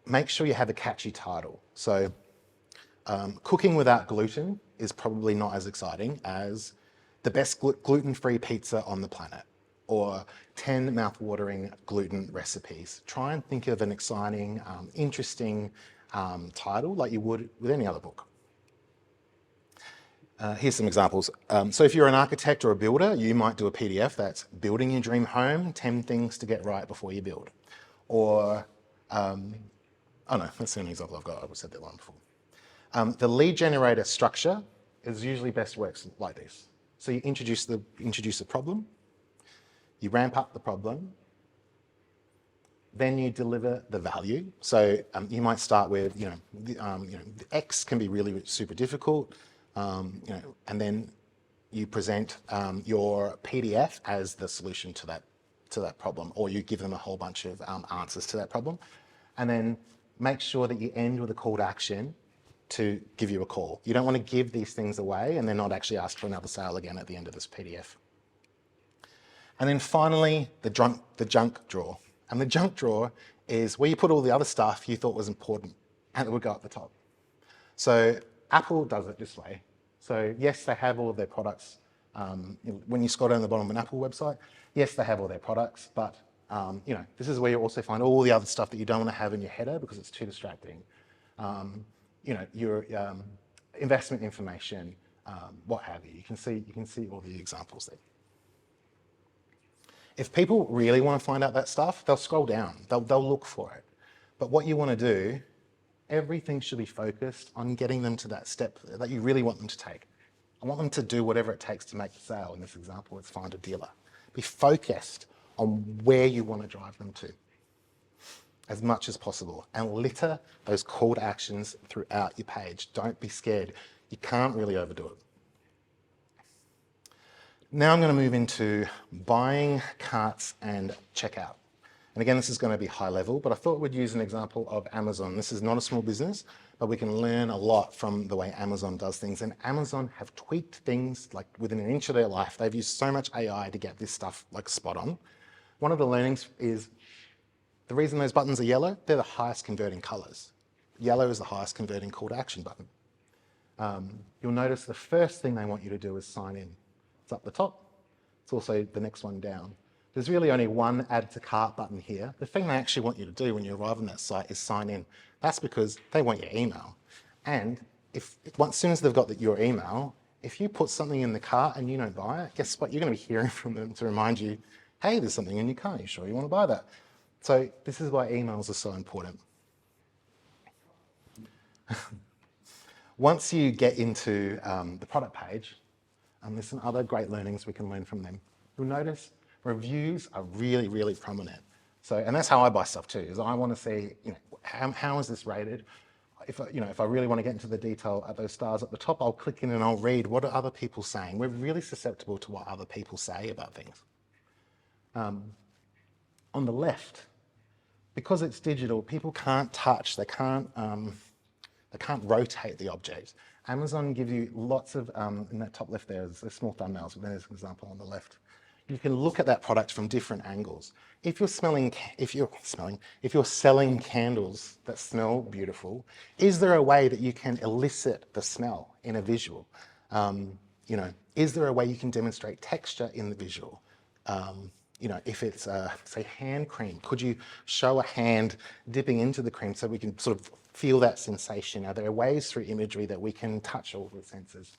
Make sure you have a catchy title. So cooking without gluten is probably not as exciting as the best gluten-free pizza on the planet, or 10 mouth-watering gluten recipes. Try and think of an exciting, interesting title like you would with any other book. Here's some examples. So if you're an architect or a builder, you might do a PDF that's building your dream home, 10 things to get right before you build. Or, oh no, that's the only example I've got. I've said that one before. The lead generator structure is usually best works like this. So you introduce the problem, you ramp up the problem, then you deliver the value. So you might start with, the X can be really super difficult, and then you present your PDF as the solution to that problem, or you give them a whole bunch of answers to that problem, and then make sure that you end with a call to action to give you a call. You don't want to give these things away and then not actually ask for another sale again at the end of this PDF. And then finally, the junk drawer. And the junk drawer is where you put all the other stuff you thought was important, and it would go at the top. So Apple does it this way. So yes, they have all of their products. When you scroll down the bottom of an Apple website, yes, they have all their products, but this is where you also find all the other stuff that you don't want to have in your header because it's too distracting. Your investment information, what have you. You can see all the examples there. If people really want to find out that stuff, they'll scroll down, they'll look for it. But what you want to do, everything should be focused on getting them to that step that you really want them to take. I want them to do whatever it takes to make the sale. In this example, it's find a dealer. Be focused on where you want to drive them to as much as possible, and litter those call to actions throughout your page. Don't be scared. You can't really overdo it. Now I'm going to move into buying, carts, and checkout. And again, this is going to be high level, but I thought we'd use an example of Amazon. This is not a small business, but we can learn a lot from the way Amazon does things. And Amazon have tweaked things like within an inch of their life. They've used so much AI to get this stuff like spot on. One of the learnings is the reason those buttons are yellow, they're the highest converting colors. Yellow is the highest converting call to action button. You'll notice the first thing they want you to do is sign in. It's up the top. It's also the next one down. There's really only one add to cart button here. The thing they actually want you to do when you arrive on that site is sign in. That's because they want your email. And as soon as they've got your email, if you put something in the cart and you don't buy it, guess what? You're going to be hearing from them to remind you, hey, there's something in your cart. You sure you want to buy that? So this is why emails are so important. Once you get into the product page, there's some other great learnings we can learn from them. You'll notice reviews are really, really prominent. So, and that's how I buy stuff too, is I want to see, how is this rated? If I really want to get into the detail at those stars at the top, I'll click in and I'll read what are other people saying. We're really susceptible to what other people say about things. On the left, because it's digital, people can't touch, they can't They can't rotate the object. Amazon gives you lots of, in that top left there, there's small thumbnails, but then there's an example on the left. You can look at that product from different angles. If you're selling candles that smell beautiful, is there a way that you can elicit the smell in a visual? Is there a way you can demonstrate texture in the visual? If it's, say, hand cream, could you show a hand dipping into the cream so we can sort of feel that sensation? Are there ways through imagery that we can touch all the senses?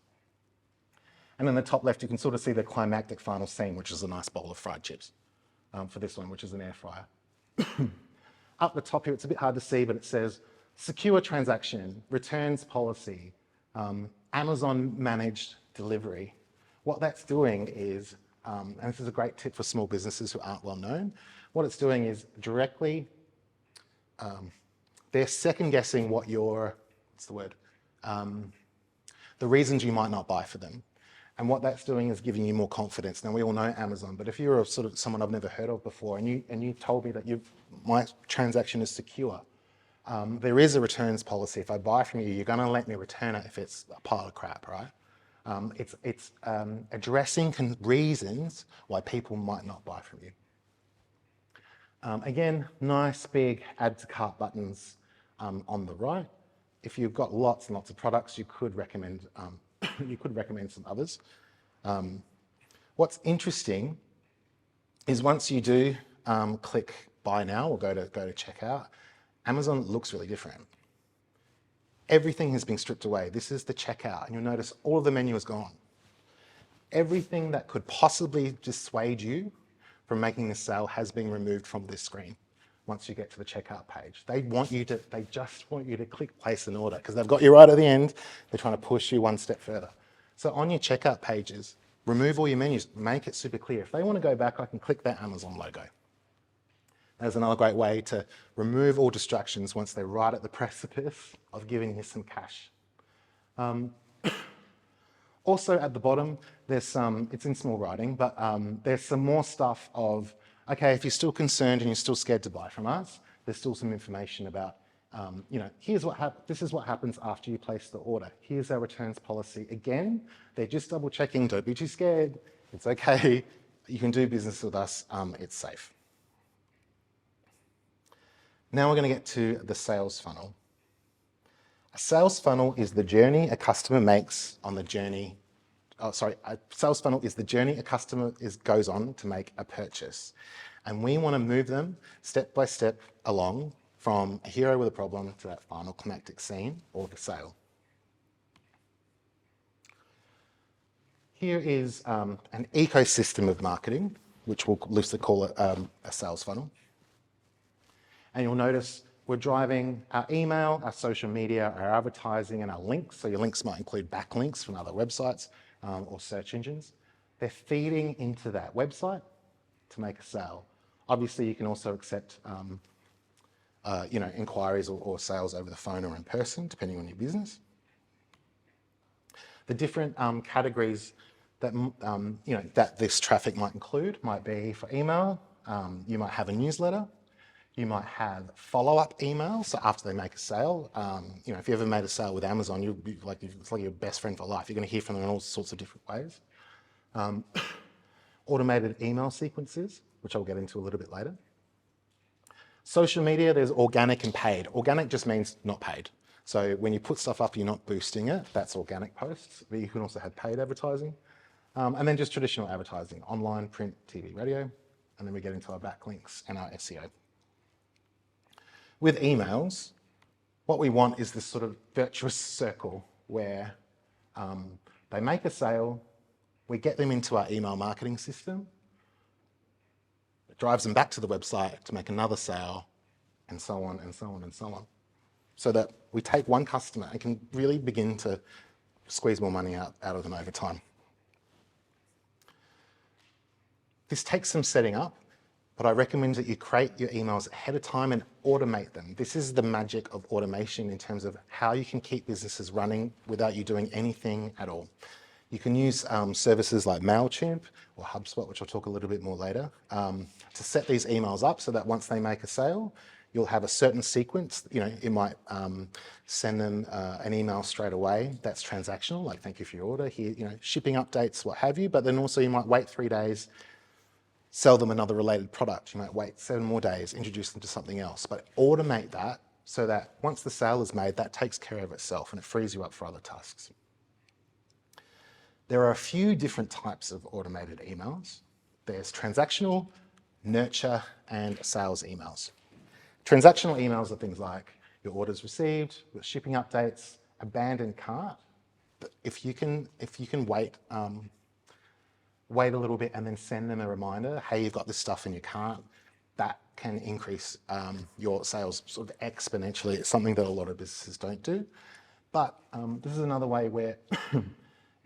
And in the top left, you can sort of see the climactic final scene, which is a nice bowl of fried chips for this one, which is an air fryer. Up the top here, it's a bit hard to see, but it says secure transaction, returns policy, Amazon managed delivery. What that's doing is, and this is a great tip for small businesses who aren't well known, what it's doing is directly, they're second guessing what your, the reasons you might not buy for them. And what that's doing is giving you more confidence. Now, we all know Amazon, but if you're a sort of someone I've never heard of before and you told me that my transaction is secure, there is a returns policy. If I buy from you, you're going to let me return it if it's a pile of crap, right? It's addressing reasons why people might not buy from you. Again, nice big add to cart buttons on the right. If you've got lots and lots of products, you could recommend some others. What's interesting is once you do click buy now or go to checkout, Amazon looks really different. Everything has been stripped away. This is the checkout, and you'll notice all of the menu is gone. Everything that could possibly dissuade you from making this sale has been removed from this screen once you get to the checkout page. They just want you to click place an order because they've got you right at the end. They're trying to push you one step further. So on your checkout pages, remove all your menus, make it super clear. If they want to go back, I can click that Amazon logo. There's another great way to remove all distractions once they're right at the precipice of giving you some cash. Also at the bottom, there's some, it's in small writing, but there's some more stuff of, okay, if you're still concerned and you're still scared to buy from us, there's still some information about, this is what happens after you place the order. Here's our returns policy. Again, they're just double checking, don't be too scared. It's okay, you can do business with us, it's safe. Now we're going to get to the sales funnel. A sales funnel is the journey a customer makes on the journey. A sales funnel is the journey a customer goes on to make a purchase. And we want to move them step by step along from a hero with a problem to that final climactic scene or the sale. Here is an ecosystem of marketing, which we'll loosely call it a sales funnel. And you'll notice we're driving our email, our social media, our advertising, and our links. So your links might include backlinks from other websites or search engines. They're feeding into that website to make a sale. Obviously, you can also accept inquiries or sales over the phone or in person, depending on your business. The different categories that that this traffic might include might be for email. You might have a newsletter. You might have follow-up emails. So after they make a sale, if you ever made a sale with Amazon, you'll be it's like your best friend for life. You're going to hear from them in all sorts of different ways. Automated email sequences, which I'll get into a little bit later. Social media, there's organic and paid. Organic just means not paid. So when you put stuff up, you're not boosting it. That's organic posts. But you can also have paid advertising. And then just traditional advertising, online, print, TV, radio. And then we get into our backlinks and our SEO. With emails, what we want is this sort of virtuous circle where they make a sale, we get them into our email marketing system, it drives them back to the website to make another sale, and so on and so on and so on. So that we take one customer and can really begin to squeeze more money out of them over time. This takes some setting up, but I recommend that you create your emails ahead of time and automate them. This is the magic of automation in terms of how you can keep businesses running without you doing anything at all. You can use services like MailChimp or HubSpot, which I'll talk a little bit more later, to set these emails up so that once they make a sale, You'll have a certain sequence. You might send them an email straight away. That's transactional, like thank you for your order. Here, shipping updates, what have you. But then also you might wait 3 days, sell them another related product. You might wait 7 more days, introduce them to something else. But automate that so that once the sale is made, that takes care of itself and it frees you up for other tasks. There are a few different types of automated emails. There's transactional, nurture, and sales emails. Transactional emails are things like your orders received, your shipping updates, abandoned cart. If you can wait a little bit and then send them a reminder, hey, you've got this stuff in your cart, that can increase your sales sort of exponentially. It's something that a lot of businesses don't do. But this is another way where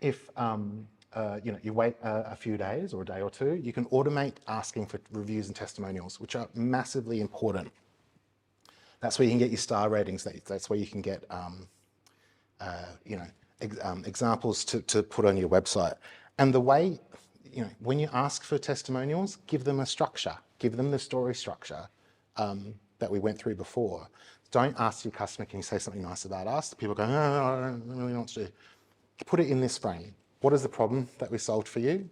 if you wait a few days or a day or two, you can automate asking for reviews and testimonials, which are massively important. That's where you can get your star ratings. That's where you can get examples to put on your website. And the way, when you ask for testimonials, give them a structure. Give them the story structure that we went through before. Don't ask your customer, can you say something nice about us? People go, no, I don't really know what to do. Put it in this frame. What is the problem that we solved for you?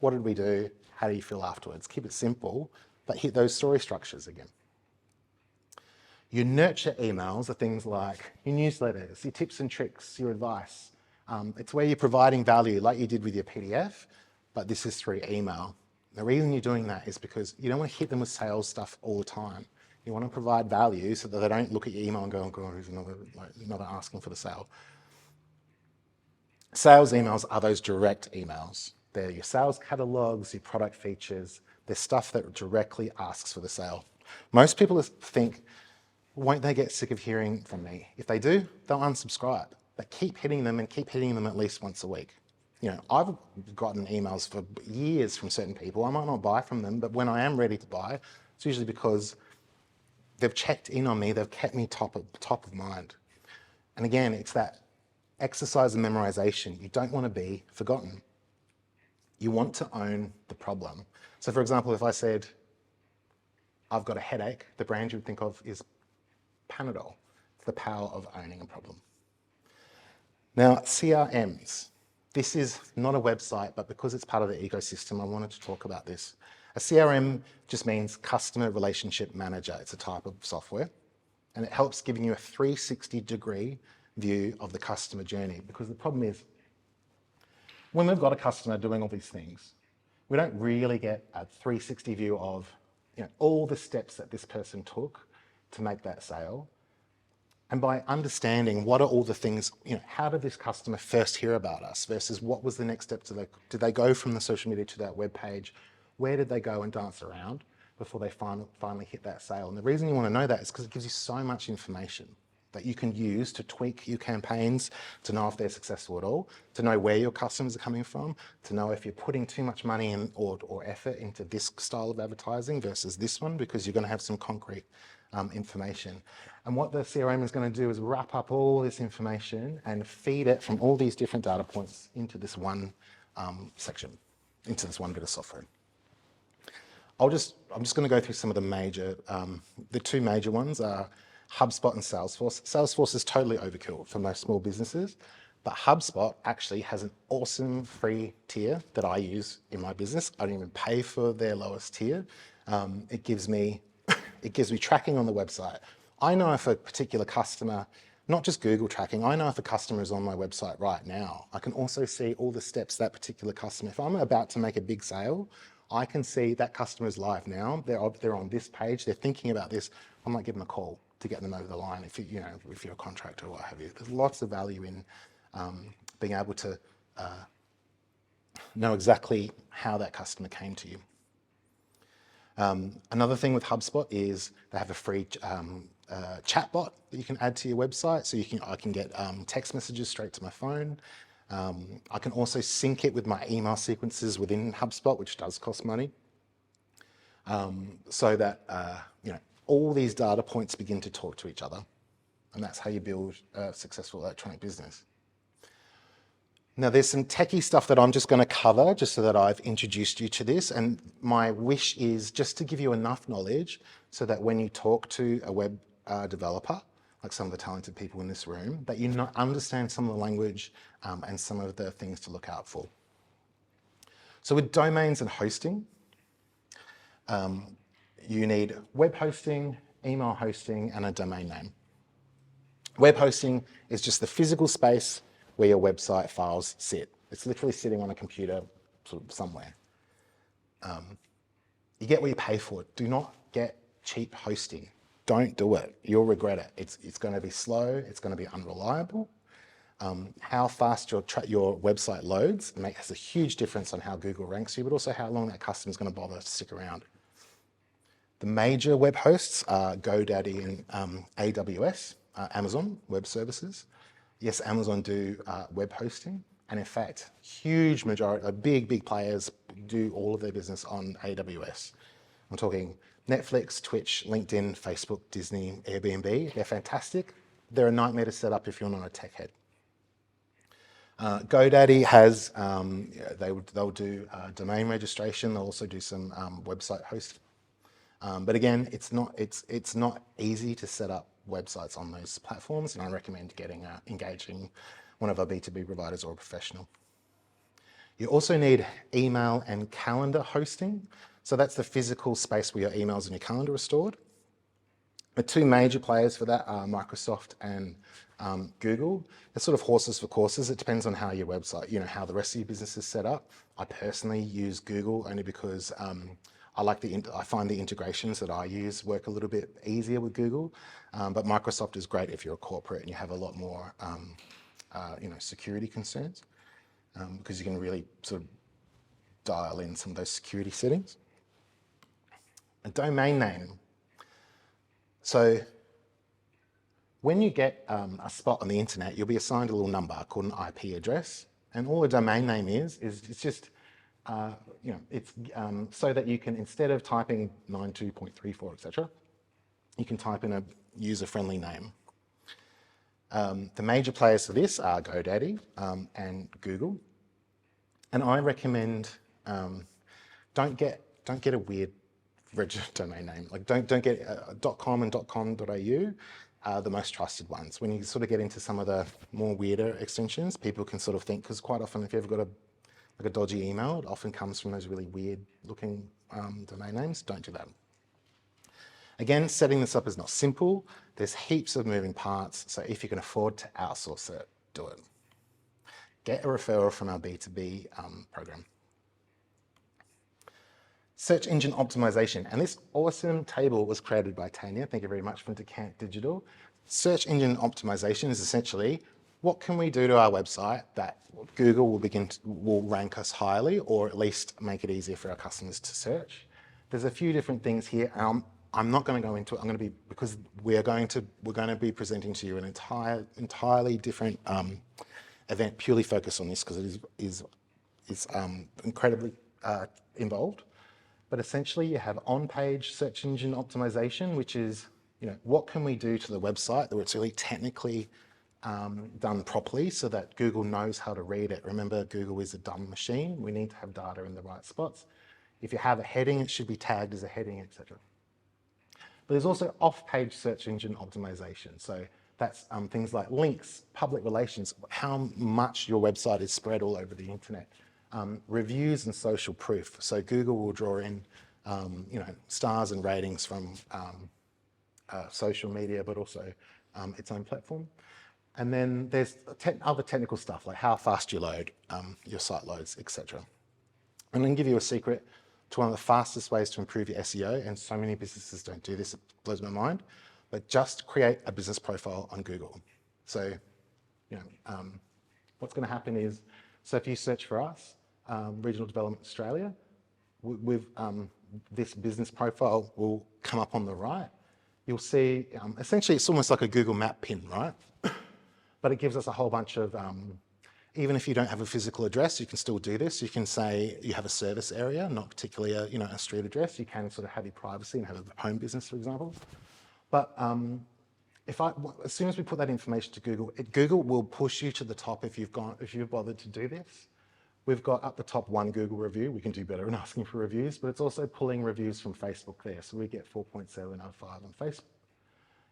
What did we do? How do you feel afterwards? Keep it simple, but hit those story structures again. Your nurture emails are things like your newsletters, your tips and tricks, your advice. It's where you're providing value like you did with your PDF, but this is through email. The reason you're doing that is because you don't want to hit them with sales stuff all the time. You want to provide value so that they don't look at your email and go, oh God, who's another asking for the sale. Sales emails are those direct emails. They're your sales catalogs, your product features. They're stuff that directly asks for the sale. Most people think, won't they get sick of hearing from me? If they do, they'll unsubscribe. But keep hitting them and keep hitting them at least once a week. I've gotten emails for years from certain people. I might not buy from them, but when I am ready to buy, it's usually because they've checked in on me, they've kept me top of mind. And again, it's that exercise and memorization. You don't want to be forgotten. You want to own the problem. So for example, if I said, I've got a headache, the brand you would think of is Panadol. It's the power of owning a problem. Now, CRMs. This is not a website, but because it's part of the ecosystem, I wanted to talk about this. A CRM just means customer relationship manager. It's a type of software, and it helps giving you a 360-degree view of the customer journey. Because the problem is, when we've got a customer doing all these things, we don't really get a 360 view of all the steps that this person took to make that sale. And by understanding what are all the things, how did this customer first hear about us versus what was the next step? Did they go from the social media to that web page? Where did they go and dance around before they finally hit that sale? And the reason you want to know that is because it gives you so much information that you can use to tweak your campaigns, to know if they're successful at all, to know where your customers are coming from, to know if you're putting too much money in or effort into this style of advertising versus this one, because you're going to have some concrete information. And what the CRM is going to do is wrap up all this information and feed it from all these different data points into this one section, into this one bit of software. I'm just going to go through some of the two major ones are HubSpot and Salesforce. Salesforce is totally overkill for most small businesses, but HubSpot actually has an awesome free tier that I use in my business. I don't even pay for their lowest tier. It gives me tracking on the website. I know if a particular customer, not just Google tracking, I know if a customer is on my website right now. I can also see all the steps that particular customer, if I'm about to make a big sale, I can see that customer is live now. They're on this page. They're thinking about this. I might give them a call to get them over the line if you're a contractor or what have you. There's lots of value in being able to know exactly how that customer came to you. Another thing with HubSpot is they have a free chatbot that you can add to your website. So I can get text messages straight to my phone. I can also sync it with my email sequences within HubSpot, which does cost money. So that all these data points begin to talk to each other. And that's how you build a successful electronic business. Now, there's some techie stuff that I'm just going to cover just so that I've introduced you to this. And my wish is just to give you enough knowledge so that when you talk to a web developer, like some of the talented people in this room, that you understand some of the language and some of the things to look out for. So with domains and hosting, you need web hosting, email hosting, and a domain name. Web hosting is just the physical space where your website files sit. It's literally sitting on a computer sort of somewhere. You get what you pay for. Do not get cheap hosting. Don't do it. You'll regret it. It's going to be slow. It's going to be unreliable. How fast your website loads has a huge difference on how Google ranks you, but also how long that customer's going to bother to stick around. The major web hosts are GoDaddy and AWS, Amazon Web Services. Yes, Amazon do web hosting, and in fact, huge majority, big players do all of their business on AWS. I'm talking Netflix, Twitch, LinkedIn, Facebook, Disney, Airbnb. They're fantastic. They're a nightmare to set up if you're not a tech head. GoDaddy has, they'll do domain registration. They'll also do some website hosting. But again, it's not easy to set up websites on those platforms, and I recommend engaging one of our B2B providers or a professional. You also need email and calendar hosting. So that's the physical space where your emails and your calendar are stored. The two major players for that are Microsoft and Google. They're sort of horses for courses. It depends on how your website, how the rest of your business is set up. I personally use Google only because I find the integrations that I use work a little bit easier with Google, but Microsoft is great if you're a corporate and you have a lot more, security concerns, because you can really sort of dial in some of those security settings. A domain name. So when you get a spot on the internet, you'll be assigned a little number called an IP address, and all a domain name is it's just it's so that you can, instead of typing 92.34, etc., you can type in a user-friendly name. The major players for this are GoDaddy and Google, and I recommend don't get a weird registered domain name. Like don't get .com and .com.au are the most trusted ones. When you sort of get into some of the more weirder extensions, people can sort of think, because quite often if you've ever got a dodgy email, it often comes from those really weird looking domain names. Don't do that. Again, setting this up is not simple. There's heaps of moving parts, so if you can afford to outsource it, do it. Get a referral from our B2B program. Search engine optimization, and this awesome table was created by Tanya. Thank you very much from Decant Digital. Search engine optimization is essentially, what can we do to our website that Google will rank us highly, or at least make it easier for our customers to search? There's a few different things here. I'm not going to go into it. Because we're going to be presenting to you an entirely different event purely focused on this, because it is incredibly involved. But essentially, you have on-page search engine optimization, which is, what can we do to the website that it's really technically done properly so that Google knows how to read it. Remember, Google is a dumb machine. We need to have data in the right spots. If you have a heading, it should be tagged as a heading, etc. But there's also off-page search engine optimization. So that's things like links, public relations, how much your website is spread all over the internet. Reviews and social proof. So Google will draw in, stars and ratings from social media, but also its own platform. And then there's other technical stuff, like how fast you load, your site loads, etc. I'm going to give you a secret to one of the fastest ways to improve your SEO, and so many businesses don't do this, it blows my mind, but just create a business profile on Google. So, what's going to happen is, so if you search for us, Regional Development Australia, this business profile will come up on the right. You'll see, essentially it's almost like a Google map pin, right? But it gives us a whole bunch of, even if you don't have a physical address, you can still do this. You can say you have a service area, not particularly a street address. You can sort of have your privacy and have a home business, for example. But as soon as we put that information to Google, Google will push you to the top if you've bothered to do this. We've got up the top 1 Google review. We can do better in asking for reviews, but it's also pulling reviews from Facebook there. So we get 4.7 out of 5 on Facebook.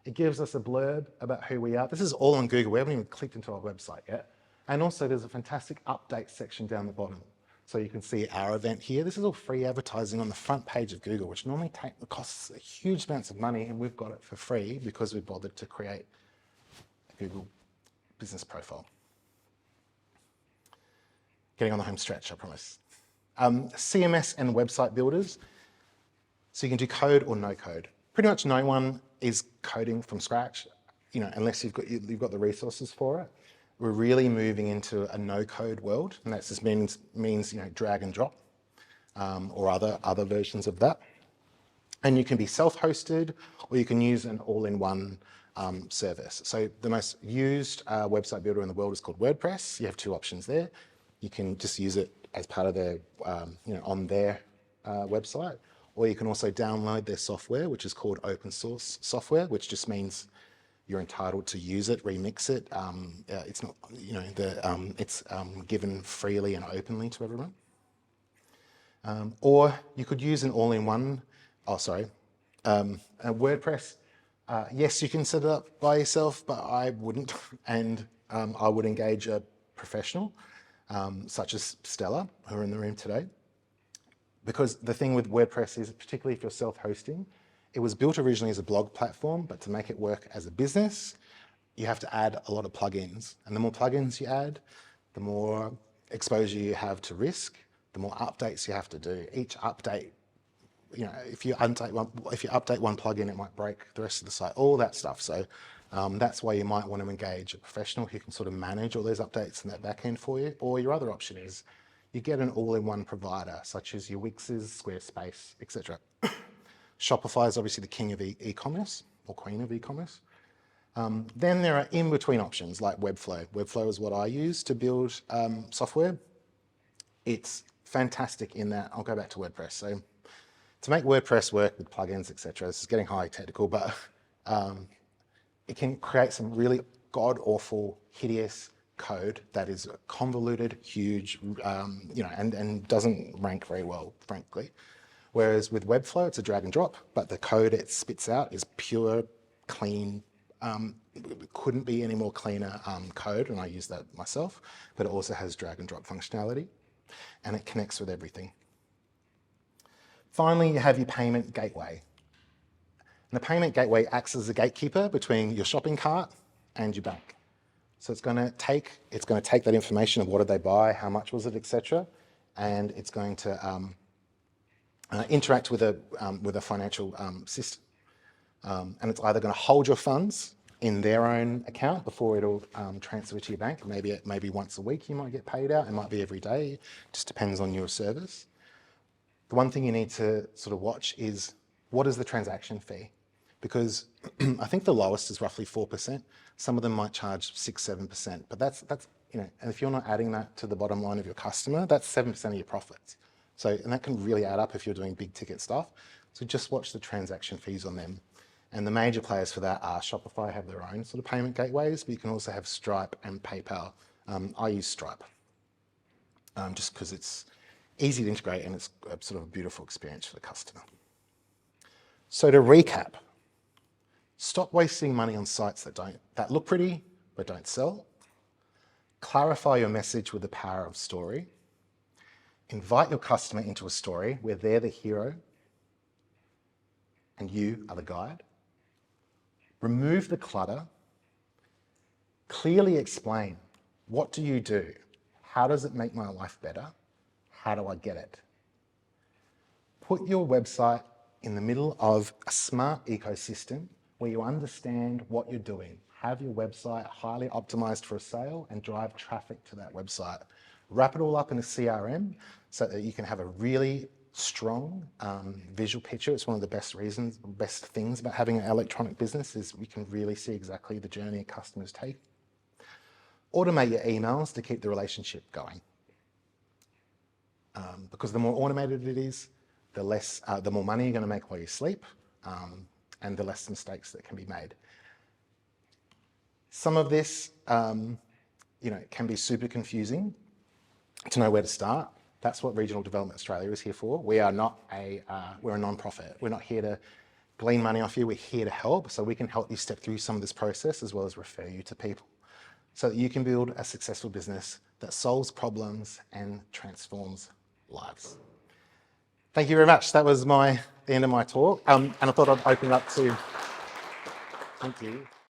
It gives us a blurb about who we are. This is all on Google. We haven't even clicked into our website yet. And also there's a fantastic update section down the bottom. So you can see our event here. This is all free advertising on the front page of Google, which normally costs huge amounts of money, and we've got it for free because we bothered to create a Google business profile. Getting on the home stretch, I promise. CMS and website builders. So you can do code or no code. Pretty much no one is coding from scratch, unless you've got the resources for it. We're really moving into a no-code world, and that just means drag and drop, or other versions of that. And you can be self-hosted, or you can use an all-in-one service. So the most used website builder in the world is called WordPress. You have 2 options there. You can just use it as part of their, on their website, or you can also download their software, which is called open source software, which just means you're entitled to use it, remix it. It's not, it's given freely and openly to everyone. Or you could use an all-in-one, WordPress. Yes, you can set it up by yourself, but I wouldn't. And I would engage a professional, such as Stella, who are in the room today. Because the thing with WordPress is, particularly if you're self-hosting, it was built originally as a blog platform, but to make it work as a business, you have to add a lot of plugins. And the more plugins you add, the more exposure you have to risk, the more updates you have to do. Each update, if you update one plugin, it might break the rest of the site, all that stuff. So that's why you might want to engage a professional who can sort of manage all those updates in that back end for you. Or your other option is you get an all-in-one provider, such as your Wix's, Squarespace, etc. Shopify is obviously the king of e-commerce, or queen of e-commerce. Then there are in-between options like Webflow. Webflow is what I use to build software. It's fantastic in that, I'll go back to WordPress. So to make WordPress work with plugins, etc., this is getting highly technical, but it can create some really god-awful, hideous code that is convoluted, huge, and doesn't rank very well, frankly. Whereas with Webflow, it's a drag and drop, but the code it spits out is pure, clean, it couldn't be any more cleaner code, and I use that myself, but it also has drag and drop functionality, and it connects with everything. Finally, you have your payment gateway. And the payment gateway acts as a gatekeeper between your shopping cart and your bank. So it's going to take that information of what did they buy, how much was it, etc., and it's going to interact with a financial system. And it's either going to hold your funds in their own account before it'll transfer to your bank. Maybe once a week you might get paid out. It might be every day. It just depends on your service. The one thing you need to sort of watch is, what is the transaction fee? Because I think the lowest is roughly 4%. Some of them might charge 6-7%, but that's and if you're not adding that to the bottom line of your customer, that's 7% of your profits. So, and that can really add up if you're doing big ticket stuff. So just watch the transaction fees on them. And the major players for that are Shopify, have their own sort of payment gateways, but you can also have Stripe and PayPal. I use Stripe just because it's easy to integrate and it's sort of a beautiful experience for the customer. So to recap, stop wasting money on sites that look pretty but don't sell. Clarify your message with the power of story. Invite your customer into a story where they're the hero and you are the guide. Remove the clutter. Clearly explain, what do you do? How does it make my life better? How do I get it? Put your website in the middle of a smart ecosystem where you understand what you're doing. Have your website highly optimized for a sale and drive traffic to that website. Wrap it all up in a CRM so that you can have a really strong visual picture. It's one of the best things about having an electronic business is we can really see exactly the journey a customer's take. Automate your emails to keep the relationship going. Because the more automated it is, the more money you're going to make while you sleep, and the less mistakes that can be made. Some of this, can be super confusing. to know where to start. That's what Regional Development Australia is here for. We are not we're a non-profit. We're not here to glean money off you. We're here to help. So we can help you step through some of this process as well as refer you to people so that you can build a successful business that solves problems and transforms lives. Thank you very much. That was the end of my talk. And I thought I'd open up to, thank you.